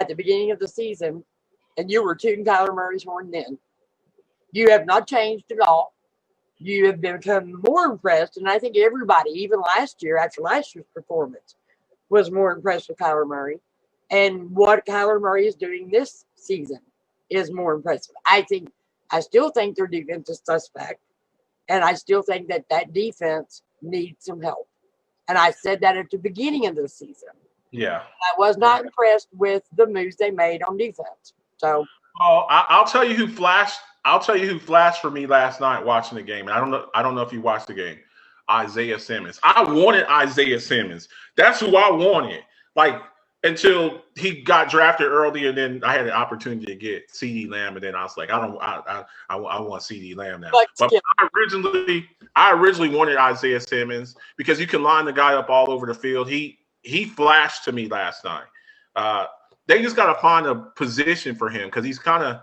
at the beginning of the season, and you were tooting Kyler Murray's horn then. You have not changed at all. You have become more impressed, and I think everybody, even last year, after last year's performance, was more impressed with Kyler Murray. And what Kyler Murray is doing this season is more impressive. I still think their defense is suspect, and I still think that defense needs some help. And I said that at the beginning of the season. Yeah. I was not impressed with the moves they made on defense. So. Oh, I'll tell you who flashed. I'll tell you who flashed for me last night watching the game. And I don't know if you watched the game. Isaiah Simmons. I wanted Isaiah Simmons. That's who I wanted. Like, until he got drafted early, and then I had an opportunity to get CeeDee Lamb, and then I was like, I want CeeDee Lamb now. But I originally wanted Isaiah Simmons because you can line the guy up all over the field. He flashed to me last night. they just got to find a position for him because he kind of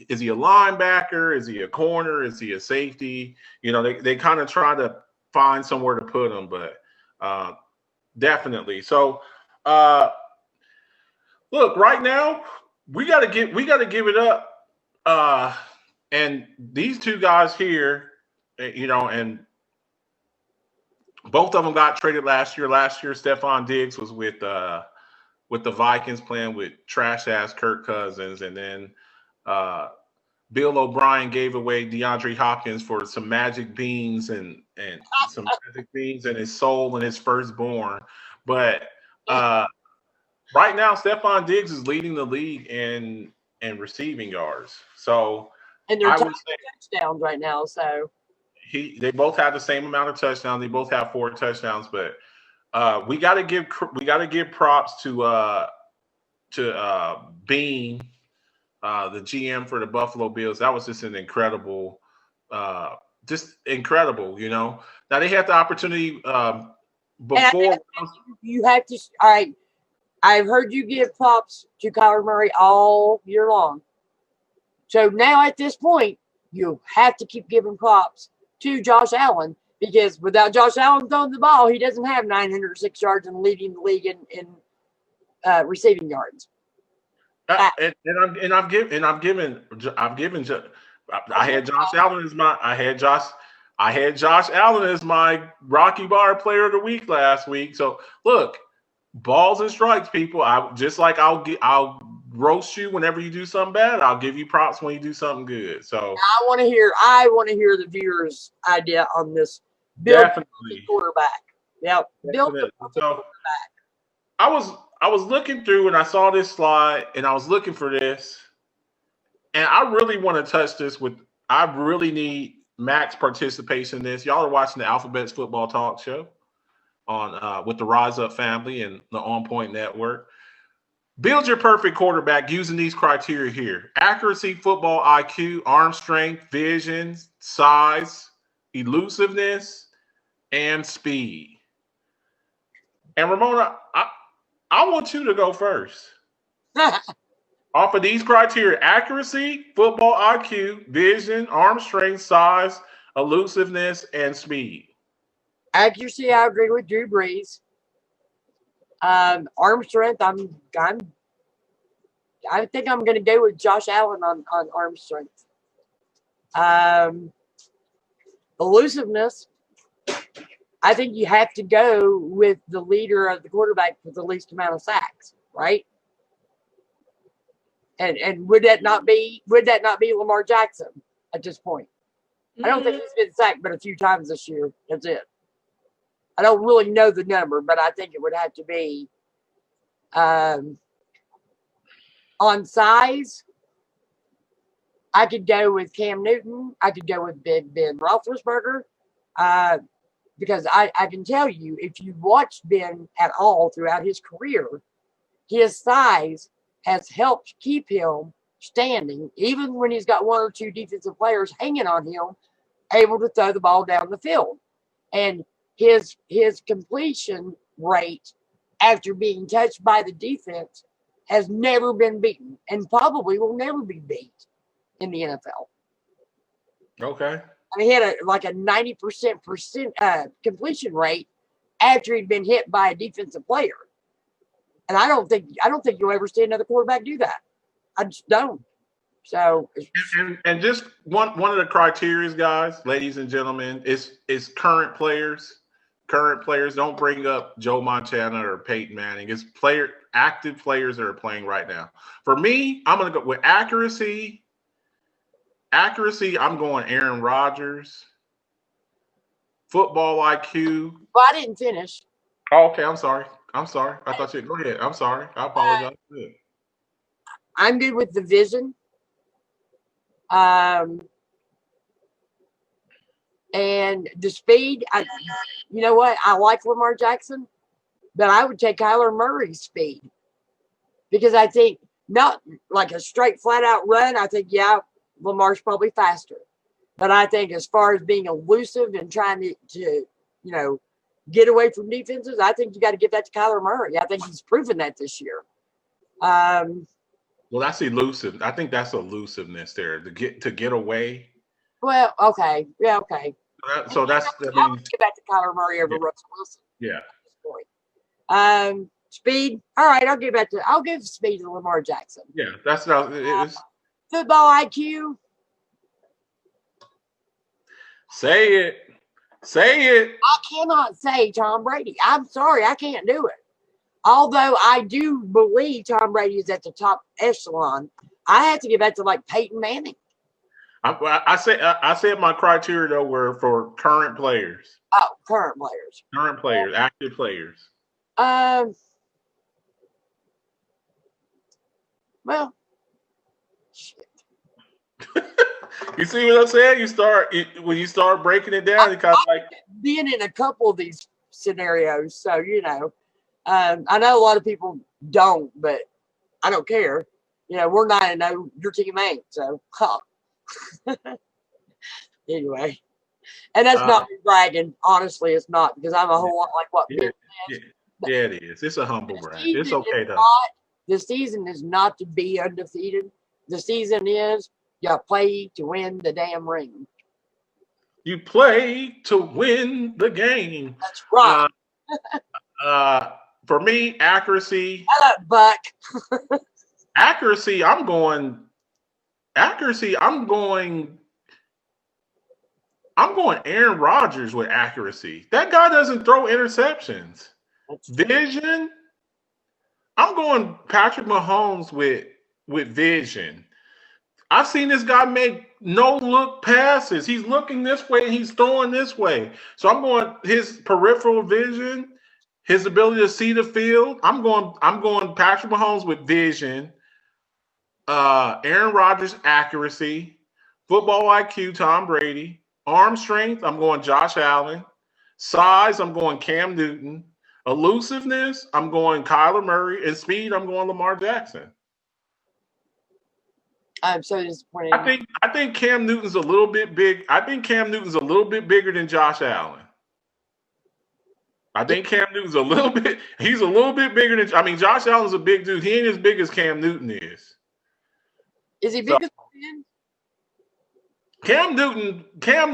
is he a linebacker? Is he a corner? Is he a safety? You know, they kind of try to find somewhere to put him, but definitely. So look, right now we gotta give it up. And these two guys here, you know, and both of them got traded last year. Last year, Stephon Diggs was with the Vikings playing with trash ass Kirk Cousins, and then Bill O'Brien gave away DeAndre Hopkins for some magic beans and some magic beans and his soul and his firstborn. But right now, Stephon Diggs is leading the league in receiving yards. So and they're touchdowns right now. So they both have the same amount of touchdowns. They both have 4 touchdowns, but we got to give props to Bean, the GM for the Buffalo Bills. That was just an incredible, you know. Now they had the opportunity before. You have to. All right, I've heard you give props to Kyler Murray all year long. So now at this point, you have to keep giving props to Josh Allen, because without Josh Allen throwing the ball, he doesn't have 906 yards and leading the league in receiving yards. I had Josh Allen as my Rocky Bar Player of the Week last week. So look, balls and strikes, people. I'll roast you whenever you do something bad. I'll give you props when you do something good. So I want to hear the viewers' idea on this. Definitely quarterback. Yep. Build the quarterback. I was looking through and I saw this slide and I was looking for this, and I really want to touch this I really need Mac's participation in this. Y'all are watching the Alphabets Football Talk Show on with the Rise Up family and the On Point Network. Build your perfect quarterback using these criteria here: accuracy, football IQ, arm strength, vision, size, elusiveness, and speed. And Ramona, I want you to go first. Off of these criteria: accuracy, football IQ, vision, arm strength, size, elusiveness, and speed. Accuracy, I agree with Drew Brees. Arm strength, I think I'm going to go with Josh Allen on arm strength. Elusiveness, I think you have to go with the leader of the quarterback with the least amount of sacks, right? And would that not be Lamar Jackson at this point? I don't think he's been sacked but a few times this year. That's it. I don't really know the number, but I think it would have to be on size. I could go with Cam Newton. I could go with Ben Roethlisberger, because I can tell you, if you watched Ben at all throughout his career, his size has helped keep him standing, even when he's got 1 or 2 defensive players hanging on him, able to throw the ball down the field. And his completion rate after being touched by the defense has never been beaten and probably will never be beat in the NFL. Okay. I mean, he had a 90% completion rate after he'd been hit by a defensive player. And I don't think you'll ever see another quarterback do that. I just don't. So and just one of the criteria, guys, ladies and gentlemen, is current players. Current players. Don't bring up Joe Montana or Peyton Manning. It's active players that are playing right now. For me, I'm gonna go with accuracy. Accuracy, I'm going Aaron Rodgers. Football IQ. Well, I didn't finish. Oh, okay, I'm sorry. I thought you. Go ahead. I'm sorry. I apologize. I'm good with the vision. And the speed. You know what? I like Lamar Jackson, but I would take Kyler Murray's speed, because I think not like a straight flat out run. I think, yeah, Lamar's probably faster, but I think as far as being elusive and trying to get away from defenses, I think you got to give that to Kyler Murray. I think he's proven that this year. Well, that's elusive. I think that's elusiveness there to get away. Well, okay. Yeah, okay. So that's I I'll mean, give that to Kyler Murray over yeah, Russell Wilson. yeah. Speed. All right, I'll give speed to Lamar Jackson. Yeah, that's not it is. Football IQ. Say it. Say it. I cannot say Tom Brady. I'm sorry, I can't do it. Although I do believe Tom Brady is at the top echelon, I have to give that to like Peyton Manning. I said my criteria though were for current players. Oh, current players. Active players. Well, shit. You see what I'm saying? When you start breaking it down, it kind of like being in a couple of these scenarios. So I know a lot of people don't, but I don't care. We're 9-0. Your team ain't. So, anyway, and that's not me bragging. Honestly, it's not because I'm a whole lot like what. Yeah, it is. It's a humble brag. It's okay though. The season is not to be undefeated. The season is you play to win the damn ring. You play to win the game. That's right. For me, accuracy. Hello, Buck. Accuracy. I'm going Aaron Rodgers with accuracy. That guy doesn't throw interceptions. Vision. I'm going Patrick Mahomes with vision. I've seen this guy make no-look passes. He's looking this way and he's throwing this way. So I'm going his peripheral vision, his ability to see the field. I'm going Patrick Mahomes with vision. Aaron Rodgers accuracy, football IQ Tom Brady, arm strength I'm going Josh Allen, size I'm going Cam Newton, elusiveness I'm going Kyler Murray, and speed I'm going Lamar Jackson. I'm so disappointed. I think Cam Newton's a little bit big. I think Cam Newton's a little bit bigger than Josh Allen. I think Cam Newton's he's a little bit bigger than, Josh Allen's a big dude. He ain't as big as Cam Newton is. Is he bigger than Cam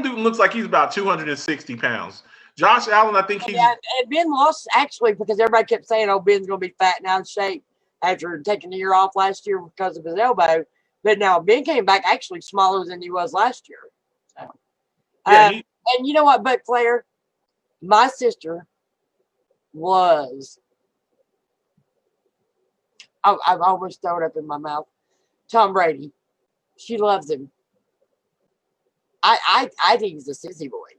Newton looks like he's about 260 pounds. Josh Allen, I think he's. Yeah, and Ben lost actually because everybody kept saying, "Oh, Ben's going to be fat and out of shape after taking the year off last year because of his elbow." But now Ben came back actually smaller than he was last year. So, and you know what, Buck Flair? My sister was. I've almost thrown it up in my mouth. Tom Brady. She loves him. I think he's a sissy boy.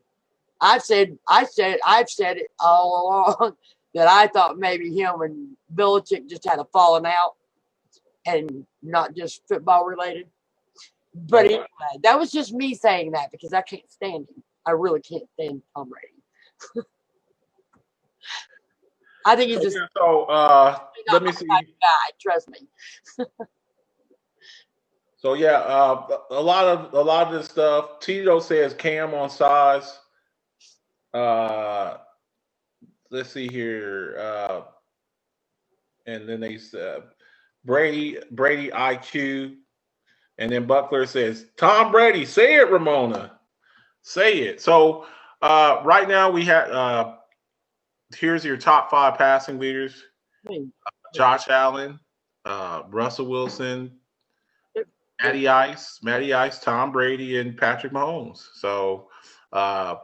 I've said it all along that I thought maybe him and Belichick just had a falling out and not just football related. But anyway, that was just me saying that because I can't stand him. I really can't stand Tom Brady. I think he's just let me see. Guy, trust me. So yeah, a lot of this stuff. Tito says Cam on size. Let's see here. And then they said Brady IQ, and then Buckler says Tom Brady. Say it, Ramona. Say it. So right now we have here's your top 5 passing leaders: Josh Allen, Russell Wilson, Matty Ice, Tom Brady, and Patrick Mahomes. So I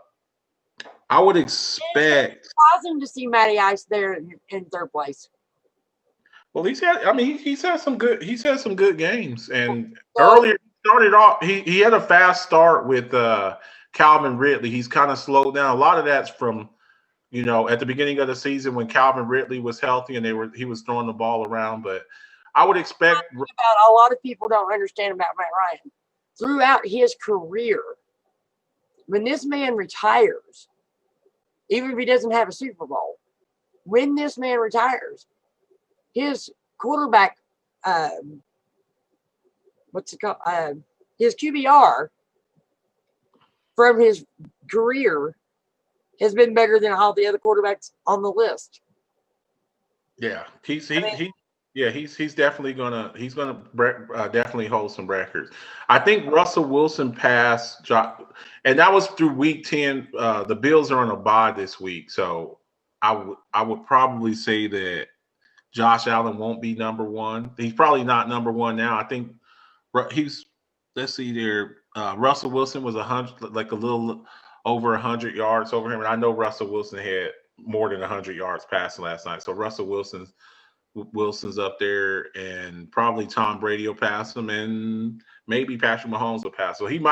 would expect. It's surprising to see Matty Ice there in third place. Well, he's had some good games, and earlier he started off. He had a fast start with Calvin Ridley. He's kind of slowed down. A lot of that's from at the beginning of the season when Calvin Ridley was healthy and he was throwing the ball around. But I would expect. A lot of people don't understand about Matt Ryan. Throughout his career, when this man retires, even if he doesn't have a Super Bowl, when this man retires, his quarterback, his QBR from his career has been better than all the other quarterbacks on the list. Yeah, Yeah, he's definitely definitely hold some records. I think Russell Wilson passed, and that was through week 10. The Bills are on a bye this week, so I would probably say that Josh Allen won't be number one. He's probably not number one now. I think he's let's see there. Russell Wilson was 100, like a little over 100 yards over him, and I know Russell Wilson had more than 100 yards passing last night. So Wilson's up there, and probably Tom Brady will pass him, and maybe Patrick Mahomes will pass. So he'll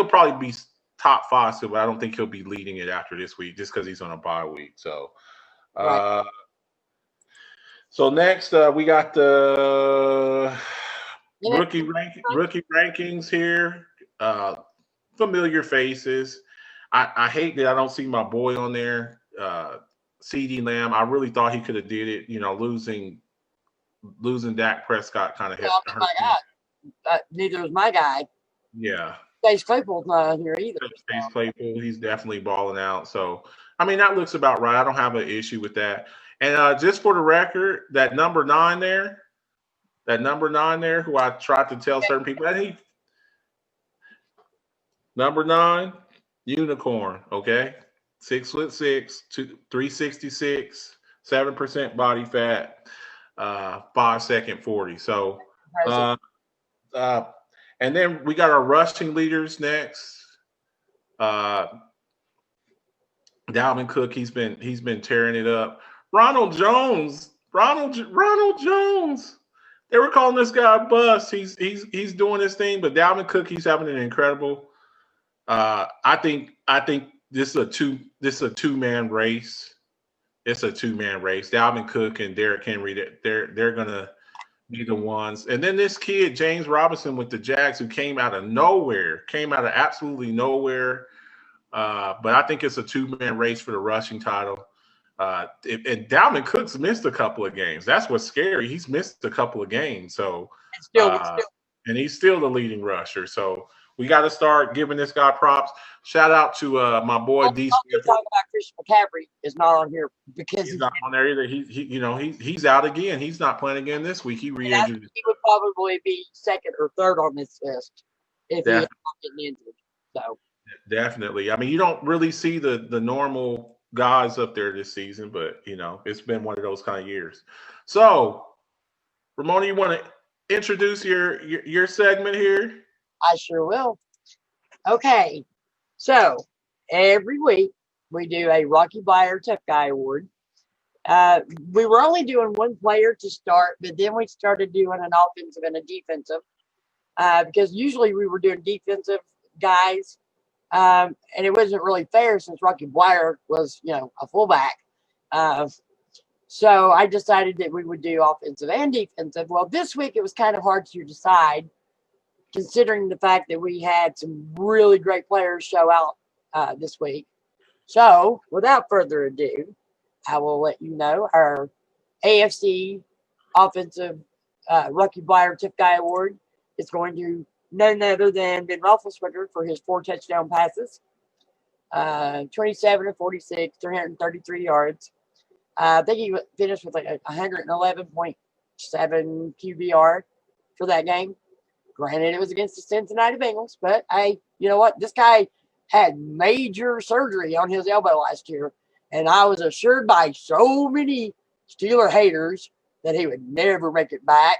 probably be top five still, but I don't think he'll be leading it after this week just because he's on a bye week. So, Right. so next we got the Yeah. rookie rankings here. Familiar faces. I hate that I don't see my boy on there. CeeDee Lamb. I really thought he could have did it. Losing Dak Prescott kind of hurt my guy. Neither was my guy. Yeah. Chase Claypool's not here either. Chase Claypool, he's definitely balling out. So, I mean, that looks about right. I don't have an issue with that. And just for the record, that number 9 there, who I tried to tell certain people that number 9, unicorn, okay? 6'6", 366, 7% body fat, 5-second 40. So, and then we got our rushing leaders next. Dalvin Cook, he's been tearing it up. Ronald Jones. They were calling this guy a bust. He's doing his thing, but Dalvin Cook, he's having an incredible. I think this is a two-man race. It's a two-man race. Dalvin Cook and Derrick Henry, they're gonna be the ones. And then this kid, James Robinson with the Jags, who came out of absolutely nowhere. But I think it's a two-man race for the rushing title. And Dalvin Cook's missed a couple of games. That's what's scary. He's missed a couple of games. So, and he's still the leading rusher. So we got to start giving this guy props. Shout out to my boy D. Talking about Christian McCaffrey is not on here because he's not on there either. He's out again. He's not playing again this week. He re-injured. He would probably be second or third on this list if he was getting injured. So definitely. I mean, you don't really see the normal guys up there this season, but it's been one of those kind of years. So, Ramona, you want to introduce your segment here? I sure will. Okay, so every week we do a Rocky Bleier Tough Guy Award. We were only doing one player to start, but then we started doing an offensive and a defensive because usually we were doing defensive guys. And it wasn't really fair since Rocky Bleier was, a fullback. So I decided that we would do offensive and defensive. Well, this week it was kind of hard to decide, considering the fact that we had some really great players show out this week. So without further ado, I will let you know our AFC offensive Rocky Bleier Tough Guy Award is going to none other than Ben Roethlisberger for his 4 touchdown passes, 27 of 46, 333 yards. I think he finished with like 111.7 QBR for that game. Granted, it was against the Cincinnati Bengals, but hey, you know what? This guy had major surgery on his elbow last year, and I was assured by so many Steeler haters that he would never make it back.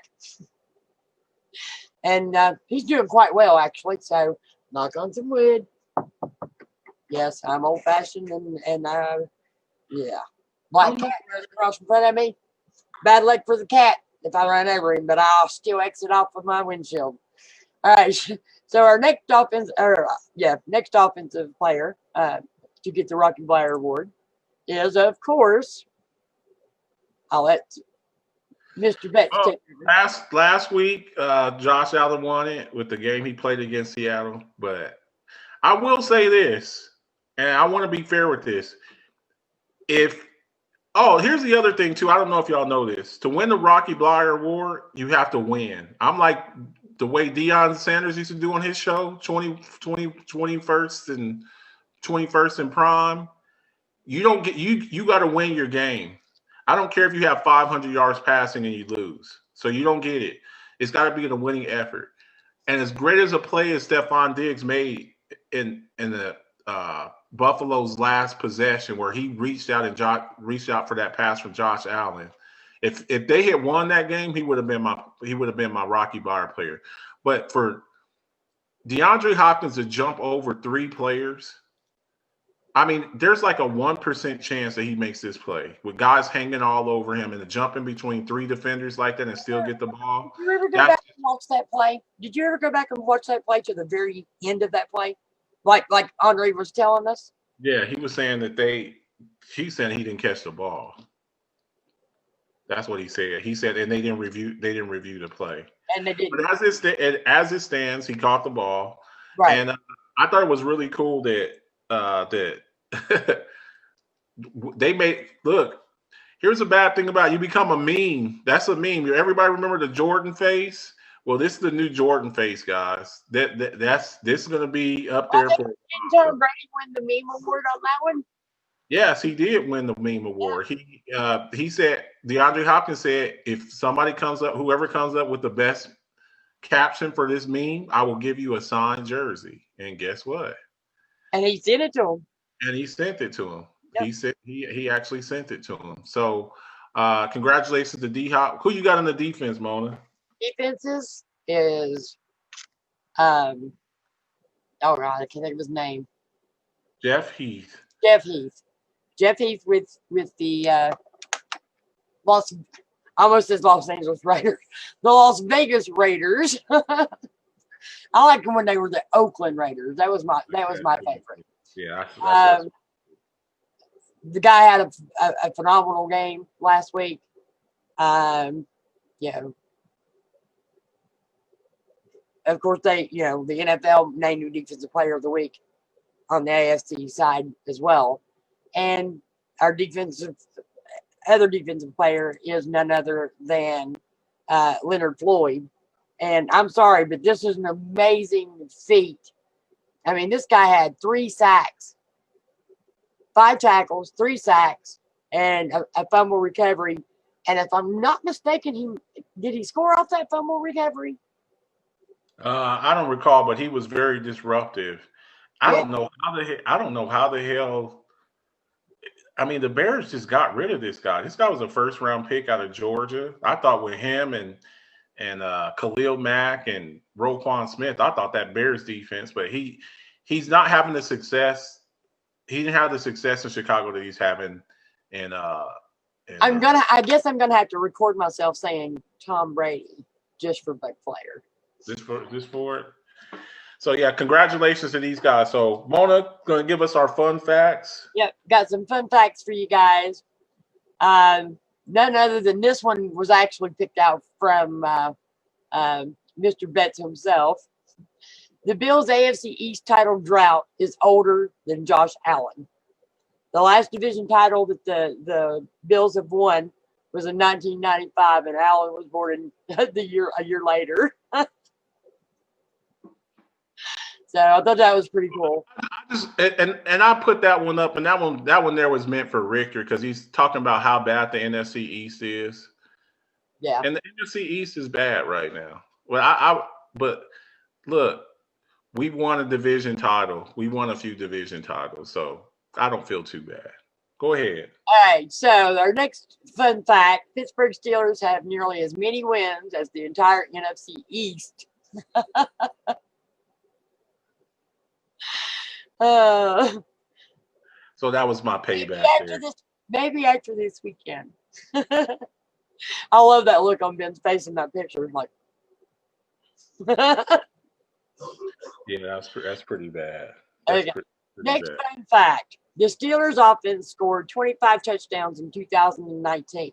And he's doing quite well, actually. So, knock on some wood. Yes, I'm old-fashioned, and yeah. Black cat runs across in front of me. Bad luck for the cat if I run over him, but I'll still exit off with my windshield. All right. So our next offensive player to get the Rocky Bleier Award is, of course, I'll let Mr. Betts take it. Last week, Josh Allen won it with the game he played against Seattle. But I will say this, and I want to be fair with this. Here's the other thing, too. I don't know if y'all know this. To win the Rocky Bleier Award, you have to win. I'm like the way Deion Sanders used to do on his show, 21st and prime. You got to win your game. I don't care if you have 500 yards passing and you lose. So you don't get it. It's got to be the winning effort. And as great as a play as Stephon Diggs made in the Buffalo's last possession, where he reached out for that pass from Josh Allen, if they had won that game, he would have been my Rocky Bauer player. But for DeAndre Hopkins to jump over 3 players, I mean, there's like a 1% chance that he makes this play with guys hanging all over him and jumping between 3 defenders like that and still get the ball. Did you ever go back and watch that play? Did you ever go back and watch that play to the very end of that play? Like Andre was telling us? Yeah, he was saying that he said he didn't catch the ball. That's what he said. He said, and they didn't review the play. And they didn't. But as it stands, he caught the ball. Right. And I thought it was really cool that they made look. Here's a bad thing about it. You become a meme. That's a meme. Everybody remember the Jordan face? Well, this is the new Jordan face, guys. This is going to be up there for. Didn't Tom Brady win the meme award on that one? Yes, he did win the meme award. He said DeAndre Hopkins said if whoever comes up with the best caption for this meme, I will give you a signed jersey. And guess what? And he sent it to him. And he sent it to him. Yep. He said he actually sent it to him. So congratulations to D-Hop. Who you got on the defense, Mona? Defenses is oh God, I can't think of his name. Jeff Heath with the Los Angeles Raiders. The Las Vegas Raiders. I like them when they were the Oakland Raiders. That was my favorite. Yeah. The guy had a phenomenal game last week. Of course, the NFL named new defensive player of the week on the AFC side as well. And our other defensive player is none other than Leonard Floyd. And I'm sorry, but this is an amazing feat. I mean, this guy had 3 sacks, 5 tackles, 3 sacks, and a fumble recovery. And if I'm not mistaken, did he score off that fumble recovery? I don't recall, but he was very disruptive. I don't know how the hell. I mean, the Bears just got rid of this guy. This guy was a first-round pick out of Georgia. I thought with him and Khalil Mack and Roquan Smith, I thought that Bears defense, but he's not having the success. He didn't have the success in Chicago that he's having I guess I'm gonna have to record myself saying Tom Brady just for Buck Flair. Just for it. So yeah, congratulations to these guys. So Mona gonna give us our fun facts. Yep, got some fun facts for you guys. None other than this one was actually picked out from Mr. Betts himself. The Bills' AFC East title drought is older than Josh Allen. The last division title that the Bills have won was in 1995, and Allen was born a year later. So I thought that was pretty cool. I put that one up, and that one there was meant for Richter because he's talking about how bad the NFC East is. Yeah, and the NFC East is bad right now. Well, but look, we won a division title. We won a few division titles, so I don't feel too bad. Go ahead. All right, so our next fun fact: Pittsburgh Steelers have nearly as many wins as the entire NFC East. So that was my payback. Maybe after this weekend. I love that look on Ben's face in that picture. Like, yeah, that's pretty bad. Okay. Next fun fact: the Steelers' offense scored 25 touchdowns in 2019.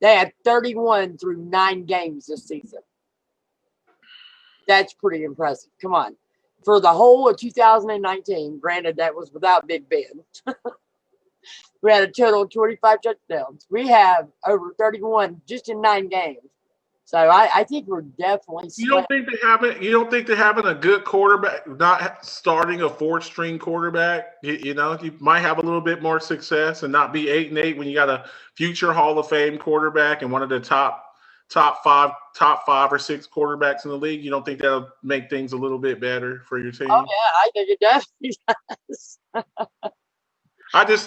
They had 31 through 9 games this season. That's pretty impressive. Come on. For the whole of 2019, granted that was without Big Ben, we had a total of 25 touchdowns. We have over 31 just in 9 games. So I think we're definitely You don't think they're having a good quarterback, not starting a fourth string quarterback? You might have a little bit more success and not be 8-8 when you got a future Hall of Fame quarterback and one of the top five or six quarterbacks in the league. You don't think that'll make things a little bit better for your team? Oh yeah, I think it definitely does.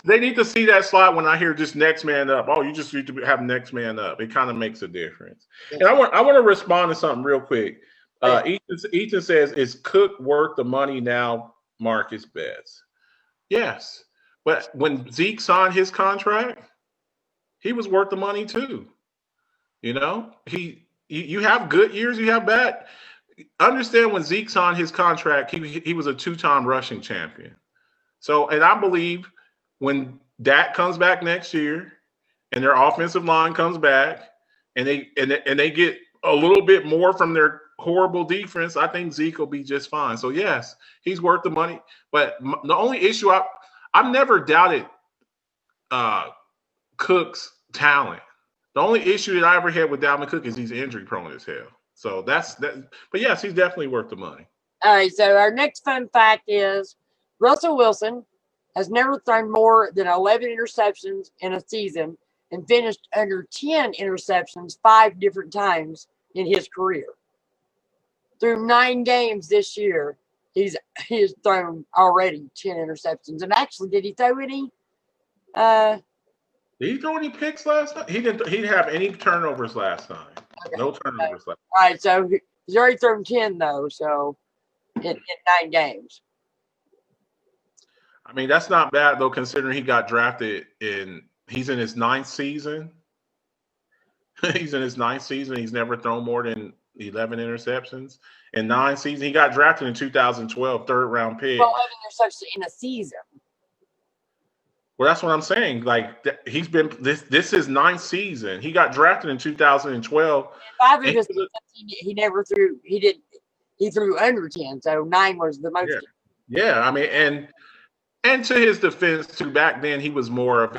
They need to see that slide when I hear just next man up. Oh, you just need to have next man up. It kind of makes a difference. Yeah. And I want to respond to something real quick. Yeah. Ethan says, "Is Cook worth the money now?" Marcus Betts. Yes, but when Zeke signed his contract, he was worth the money too. You have good years, you have bad. Understand when Zeke signed his contract, he was a 2-time rushing champion. So, and I believe when Dak comes back next year and their offensive line comes back and they get a little bit more from their horrible defense, I think Zeke will be just fine. So yes, he's worth the money. But the only issue I've never doubted Cook's talent. The only issue that I ever had with Dalvin Cook is he's injury prone as hell. So that's that. But yes, he's definitely worth the money. All right. So our next fun fact is Russell Wilson has never thrown more than 11 interceptions in a season and finished under 10 interceptions 5 different times in his career. Through 9 games this year, he's thrown already 10 interceptions. And actually, did he throw any? Did he throw any picks last night? He didn't have any turnovers last night. Okay. No turnovers last night. All right, so he's already thrown 10 though, so in 9 games. I mean, that's not bad though, considering he got drafted he's in his 9th season. He's in his 9th season. He's never thrown more than 11 interceptions. In 9 seasons, he got drafted in 2012, 3rd round pick. Well, 11 interceptions in a season. Well, that's what I'm saying. Like he's been this is 9th season. He got drafted in 2012. 5 of his he never threw. He threw under 10, so 9 was the most. Yeah. I mean, and to his defense, too, back then he was more of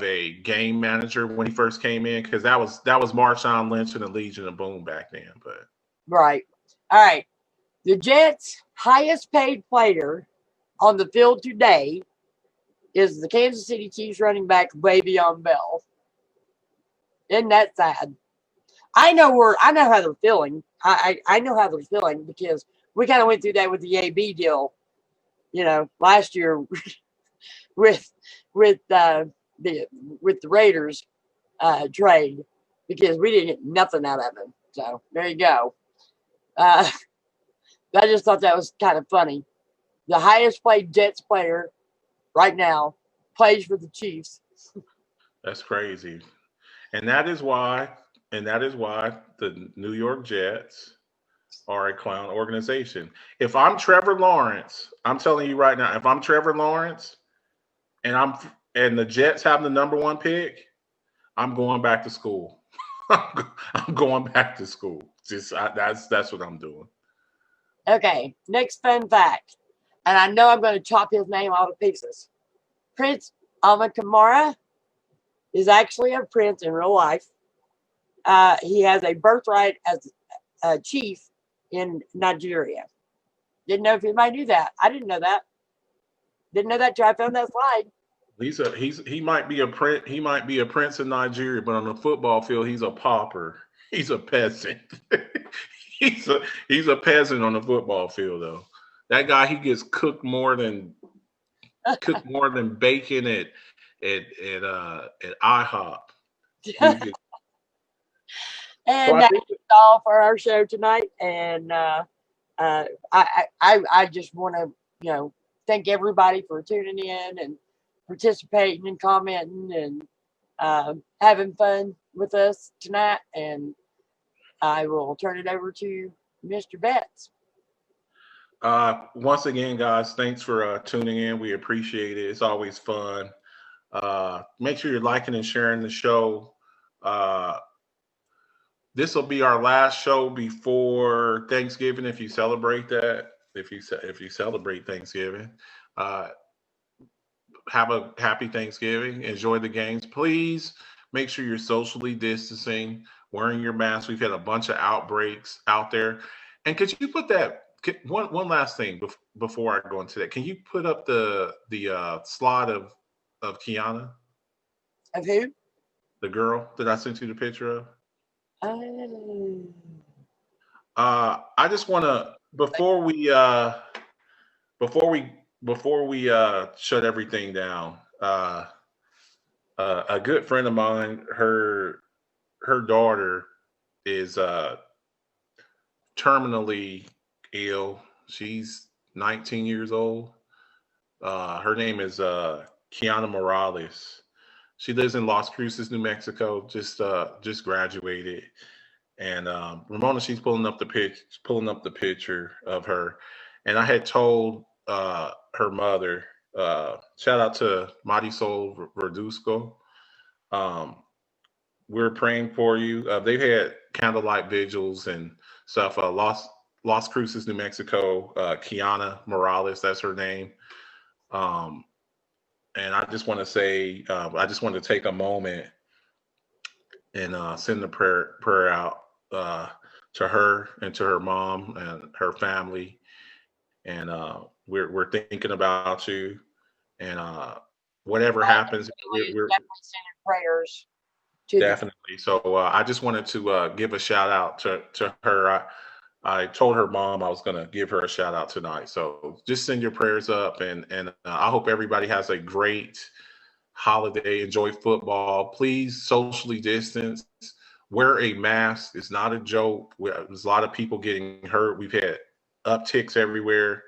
a game manager when he first came in, because that was Marshawn Lynch and the Legion of Boom back then. But right, all right. The Jets' highest paid player on the field today is the Kansas City Chiefs running back Le'Veon Bell. Isn't that sad? I know how they're feeling. I know how they're feeling because we kind of went through that with the AB deal, last year with the Raiders trade, because we didn't get nothing out of them. So there you go. I just thought that was kind of funny. The highest paid Jets player right now plays for the Chiefs. That's crazy. And that is why the New York Jets are a clown organization. If I'm Trevor Lawrence, I'm telling you right now, if I'm Trevor Lawrence and the Jets have the number 1 pick, I'm going back to school. I'm going back to school. That's what I'm doing. Okay, next fun fact. And I know I'm going to chop his name all to pieces. Prince Amukamara is actually a prince in real life. He has a birthright as a chief in Nigeria. Didn't know if anybody knew that. I didn't know that. Didn't know that till I found that slide. He might be a prince. He might be a prince in Nigeria, but on the football field, he's a pauper. He's a peasant. he's a peasant on the football field, though. That guy, he gets cooked more than bacon at IHOP. And that's all for our show tonight. And I just want to thank everybody for tuning in and participating and commenting and having fun with us tonight. And I will turn it over to Mr. Betts. Once again, guys, thanks for tuning in. We appreciate it. It's always fun. Make sure you're liking and sharing the show. This will be our last show before Thanksgiving. If you celebrate that, if you celebrate Thanksgiving, have a happy Thanksgiving. Enjoy the games, please. Make sure you're socially distancing, wearing your mask. We've had a bunch of outbreaks out there. And could you put that one last thing before I go into that? Can you put up the slide of Kiana, Of who? the girl that I sent you the picture of? Oh. I just want to before we before we shut everything down. A good friend of mine, her daughter is terminally ill. She's 19 years old. Her name is Kiana Morales. She lives in Las Cruces, New Mexico. Just graduated. And Ramona, she's pulling up the picture of her. And I had told her mother, shout out to Marisol Verduzco. Um, we're praying for you. They've had candlelight vigils and stuff. Las Cruces, New Mexico. Kiana Morales, that's her name. Um, and I just want to say, I just want to take a moment and send the prayer out to her and to her mom and her family. And we're thinking about you. And whatever happens, we're Definitely sending prayers to the definitely. So I just wanted to give a shout out to her. I told her mom I was going to give her a shout out tonight. So just send your prayers up, and I hope everybody has a great holiday. Enjoy football. Please socially distance. Wear a mask. It's not a joke. There's a lot of people getting hurt. We've had upticks everywhere.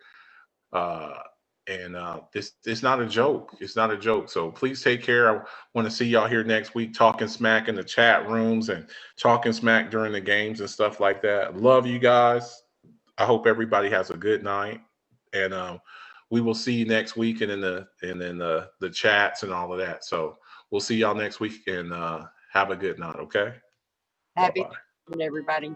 Uh, and this it's not a joke. It's not a joke. So please take care. I want to see y'all here next week talking smack in the chat rooms and talking smack during the games and stuff like that. Love you guys. I hope everybody has a good night. And we will see you next week and in the chats and all of that. So we'll see y'all next week and have a good night. Okay. happy Bye-bye. everybody.